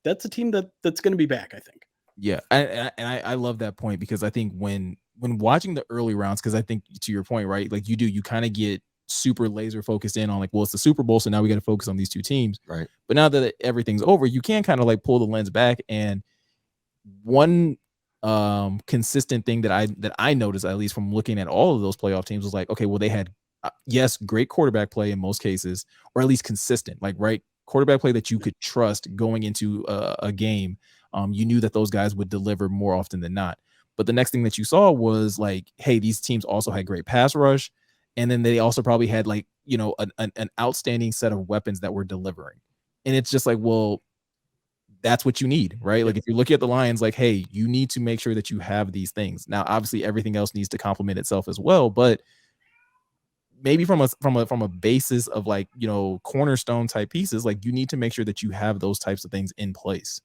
[SPEAKER 3] that's a team that's going to be back, I think.
[SPEAKER 2] Yeah, I love that point, because I think when watching the early rounds, because I think to your point, right, like you kind of get super laser focused in on like, well, it's the Super Bowl, so now we got to focus on these two teams,
[SPEAKER 1] right?
[SPEAKER 2] But now that everything's over, you can kind of like pull the lens back. And one consistent thing that I noticed, at least from looking at all of those playoff teams, was like, okay, well, they had yes, great quarterback play in most cases, or at least consistent, like right quarterback play that you could trust going into a game. You knew that those guys would deliver more often than not. But the next thing that you saw was like, hey, these teams also had great pass rush. And then they also probably had like, an outstanding set of weapons that were delivering. And it's just like, well, that's what you need, right? Like if you're looking at the Lions, like, hey, you need to make sure that you have these things. Now, obviously everything else needs to complement itself as well, but maybe from a basis of like, cornerstone type pieces, like you need to make sure that you have those types of things in place.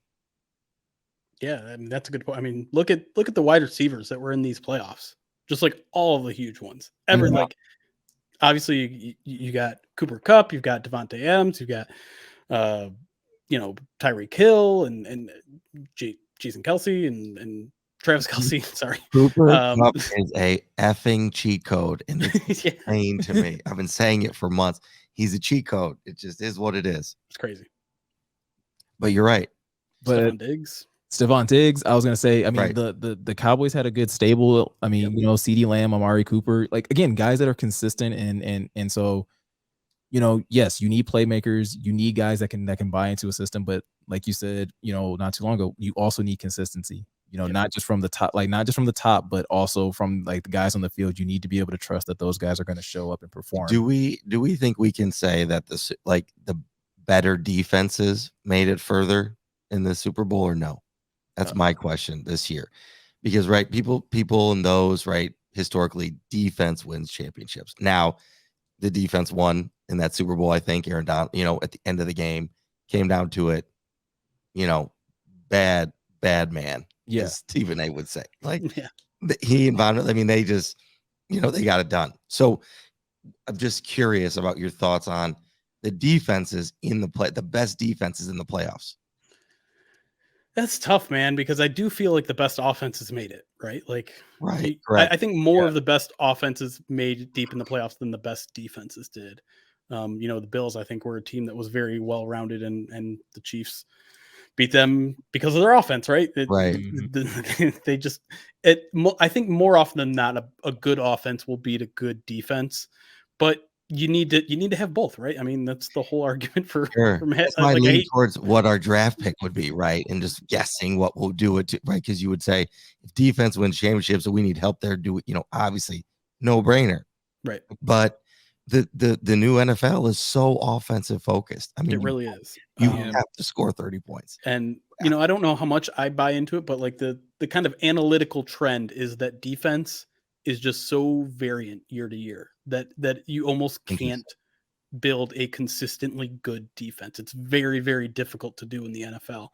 [SPEAKER 3] Yeah, I mean, that's a good point. I mean, look at the wide receivers that were in these playoffs. Just like all of the huge ones. Like obviously you got Cooper Kupp, you've got Devontae Adams, you've got Tyreek Hill and Jason Kelsey and Travis Kelsey. Sorry.
[SPEAKER 2] Cooper.
[SPEAKER 1] Cup is a effing cheat code, and it's
[SPEAKER 3] Yeah.
[SPEAKER 1] insane to me. I've been saying it for months. He's a cheat code. It just is what it is.
[SPEAKER 3] It's crazy.
[SPEAKER 1] But you're right.
[SPEAKER 3] Stephon Diggs.
[SPEAKER 2] Stephon Diggs. I was gonna say, I mean,
[SPEAKER 1] Right.
[SPEAKER 2] the Cowboys had a good stable. I mean, you know, CeeDee Lamb, Amari Cooper, like again, guys that are consistent and so, you know, yes, you need playmakers, you need guys that can buy into a system, but like you said, you know, not too long ago, you also need consistency. You know, not just from the top, but also from like the guys on the field. You need to be able to trust that those guys are going to show up and perform.
[SPEAKER 1] Do we think we can say that the better defenses made it further in the Super Bowl or no? That's my question this year, because right, people in those, right, historically defense wins championships. Now the defense won in that Super Bowl. I think Aaron Donald, you know, at the end of the game came down to it, you know, bad man.
[SPEAKER 2] Yeah.
[SPEAKER 1] As Stephen A would say, like he and Von, I mean, they just, you know, they got it done. So I'm just curious about your thoughts on the defenses in the best defenses in the playoffs.
[SPEAKER 3] That's tough, man, because I do feel like the best offenses made it, right? Like,
[SPEAKER 1] Right.
[SPEAKER 3] I think more of the best offenses made it deep in the playoffs than the best defenses did. You know, the Bills, I think, were a team that was very well rounded, and the Chiefs beat them because of their offense, right?
[SPEAKER 1] Right.
[SPEAKER 3] They just, I think more often than not, a good offense will beat a good defense, but you need to have both, right? I mean, that's the whole argument for
[SPEAKER 1] That's my lean towards what our draft pick would be, right? And just guessing what we'll do it to, right? Because you would say if defense wins championships, so we need help there. Do it, you know, obviously no brainer,
[SPEAKER 3] right?
[SPEAKER 1] But the new NFL is so offensive focused. I mean,
[SPEAKER 3] it really is.
[SPEAKER 1] You have to score 30 points.
[SPEAKER 3] And you know, I don't know how much I buy into it, but like the kind of analytical trend is that defense is just so variant year to year that you almost can't build a consistently good defense. It's very, very difficult to do in the NFL.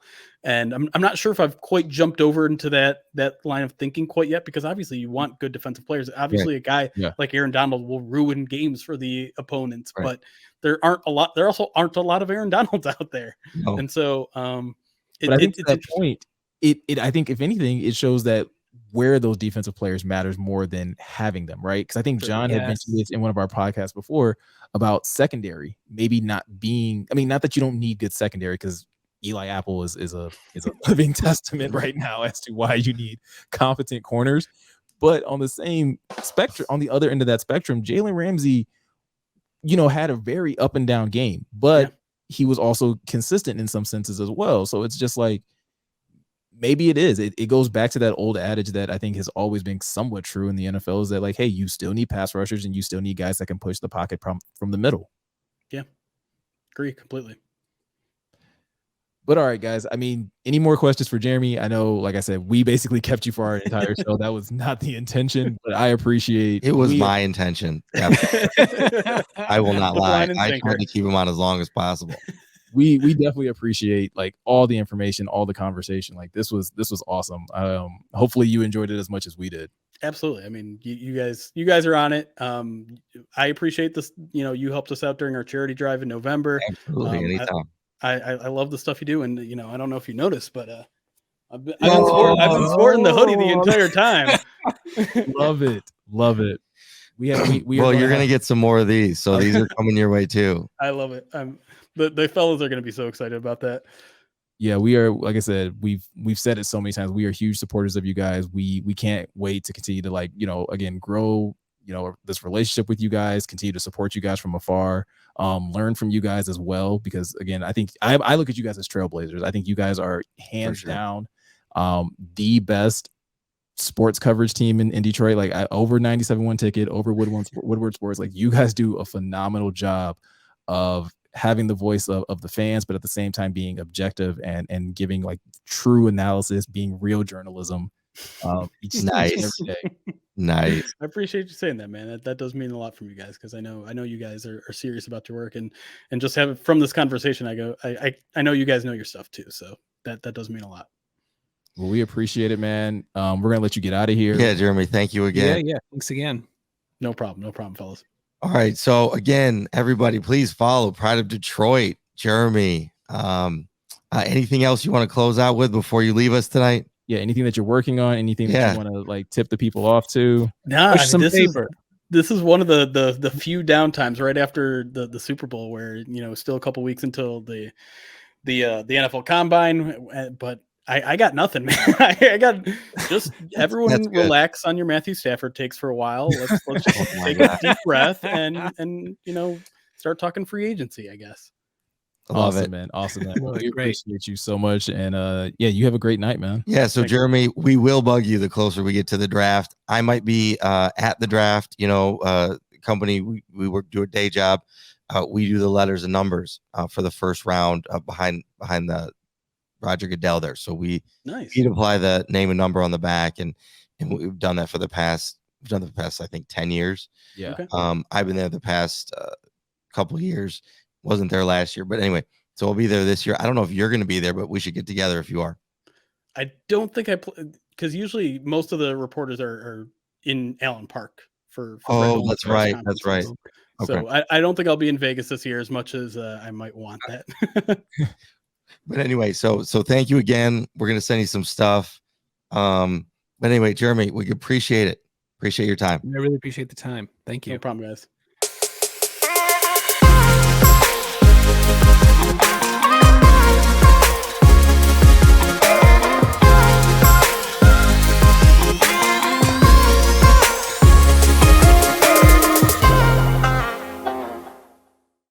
[SPEAKER 3] And I'm not sure if I've quite jumped over into that line of thinking quite yet, because obviously you want good defensive players. Obviously a guy like Aaron Donald will ruin games for the opponents, but there also aren't a lot of Aaron Donalds out there. No. And so,
[SPEAKER 2] but I think to that point, I think if anything, it shows that where those defensive players matters more than having them, right? Because I think John had mentioned this in one of our podcasts before about secondary maybe not being. I mean, not that you don't need good secondary, because Eli Apple is a living testament right now as to why you need competent corners. But on the same spectrum, on the other end of that spectrum, Jalen Ramsey, you know, had a very up and down game, but he was also consistent in some senses as well. So it's just like, maybe it is. It goes back to that old adage that I think has always been somewhat true in the NFL, is that like, hey, you still need pass rushers and you still need guys that can push the pocket from the middle.
[SPEAKER 3] Yeah, agree completely.
[SPEAKER 2] But all right, guys. I mean, any more questions for Jeremy? I know, like I said, we basically kept you for our entire show. That was not the intention, but I appreciate
[SPEAKER 1] it. Was my intention. I will not lie. I tried to keep him on as long as possible.
[SPEAKER 2] We definitely appreciate like all the information, all the conversation. Like this was awesome. Hopefully you enjoyed it as much as we did.
[SPEAKER 3] Absolutely. I mean, you guys are on it. I appreciate this. You know, you helped us out during our charity drive in November.
[SPEAKER 1] Absolutely. Anytime.
[SPEAKER 3] I love the stuff you do, and you know, I don't know if you noticed, but I've been sporting the hoodie the entire time.
[SPEAKER 2] Love it.
[SPEAKER 1] Well, you're gonna get some more of these, so these are coming your way too.
[SPEAKER 3] I love it. The fellas are gonna be so excited about that.
[SPEAKER 2] Yeah, we are. Like I said, we've said it so many times. We are huge supporters of you guys. We can't wait to continue to, like, you know, again, grow, you know, this relationship with you guys, continue to support you guys from afar, learn from you guys as well. Because again, I think I look at you guys as trailblazers. I think you guys are hands down the best sports coverage team in Detroit. Like over 97.1 Ticket, over Woodward Sports. Like you guys do a phenomenal job of having the voice of the fans, but at the same time being objective and giving like true analysis, being real journalism.
[SPEAKER 1] Nice.
[SPEAKER 3] Every day.
[SPEAKER 1] Nice.
[SPEAKER 3] I appreciate you saying that, man. That does mean a lot from you guys, because I know you guys are serious about your work, and just have it from this conversation. I know you guys know your stuff too, so that does mean a lot.
[SPEAKER 2] Well, we appreciate it, man. We're gonna let you get out of here.
[SPEAKER 1] Yeah, Jeremy, thank you again.
[SPEAKER 4] Yeah, thanks again.
[SPEAKER 3] No problem, fellas.
[SPEAKER 1] All right, so again, everybody, please follow Pride of Detroit, Jeremy, Anything else you want to close out with before you leave us tonight?
[SPEAKER 2] Yeah, anything that you're working on, anything that you want to like tip the people off to?
[SPEAKER 3] Nah,
[SPEAKER 4] Push some paper.
[SPEAKER 3] This is one of the few downtimes right after the Super Bowl where still a couple weeks until the NFL Combine, but I got nothing, man. I got just everyone relax on your Matthew Stafford takes for a while. Let's just take a deep breath and start talking free agency, I guess.
[SPEAKER 2] Awesome, man. Awesome, man. Well, we appreciate you so much. And yeah, you have a great night, man.
[SPEAKER 1] Yeah. So Jeremy, we will bug you the closer we get to the draft. I might be at the draft, company. We work, do a day job. We do the letters and numbers for the first round behind the Roger Goodell there. So we'd apply the name and number on the back, and we've done that for the past, I think 10 years.
[SPEAKER 2] Yeah.
[SPEAKER 3] Okay.
[SPEAKER 1] I've been there the past couple of years. Wasn't there last year, but anyway, so I'll be there this year. I don't know if you're going to be there, but we should get together if you are.
[SPEAKER 3] I don't think because usually most of the reporters are in Allen Park for
[SPEAKER 1] that's right. That's right.
[SPEAKER 3] Okay. So I don't think I'll be in Vegas this year as much as I might want that.
[SPEAKER 1] But anyway, so thank you again. We're going to send you some stuff. But anyway, Jeremy, we appreciate it. Appreciate your time.
[SPEAKER 4] I really appreciate the time. Thank you.
[SPEAKER 3] No problem, guys.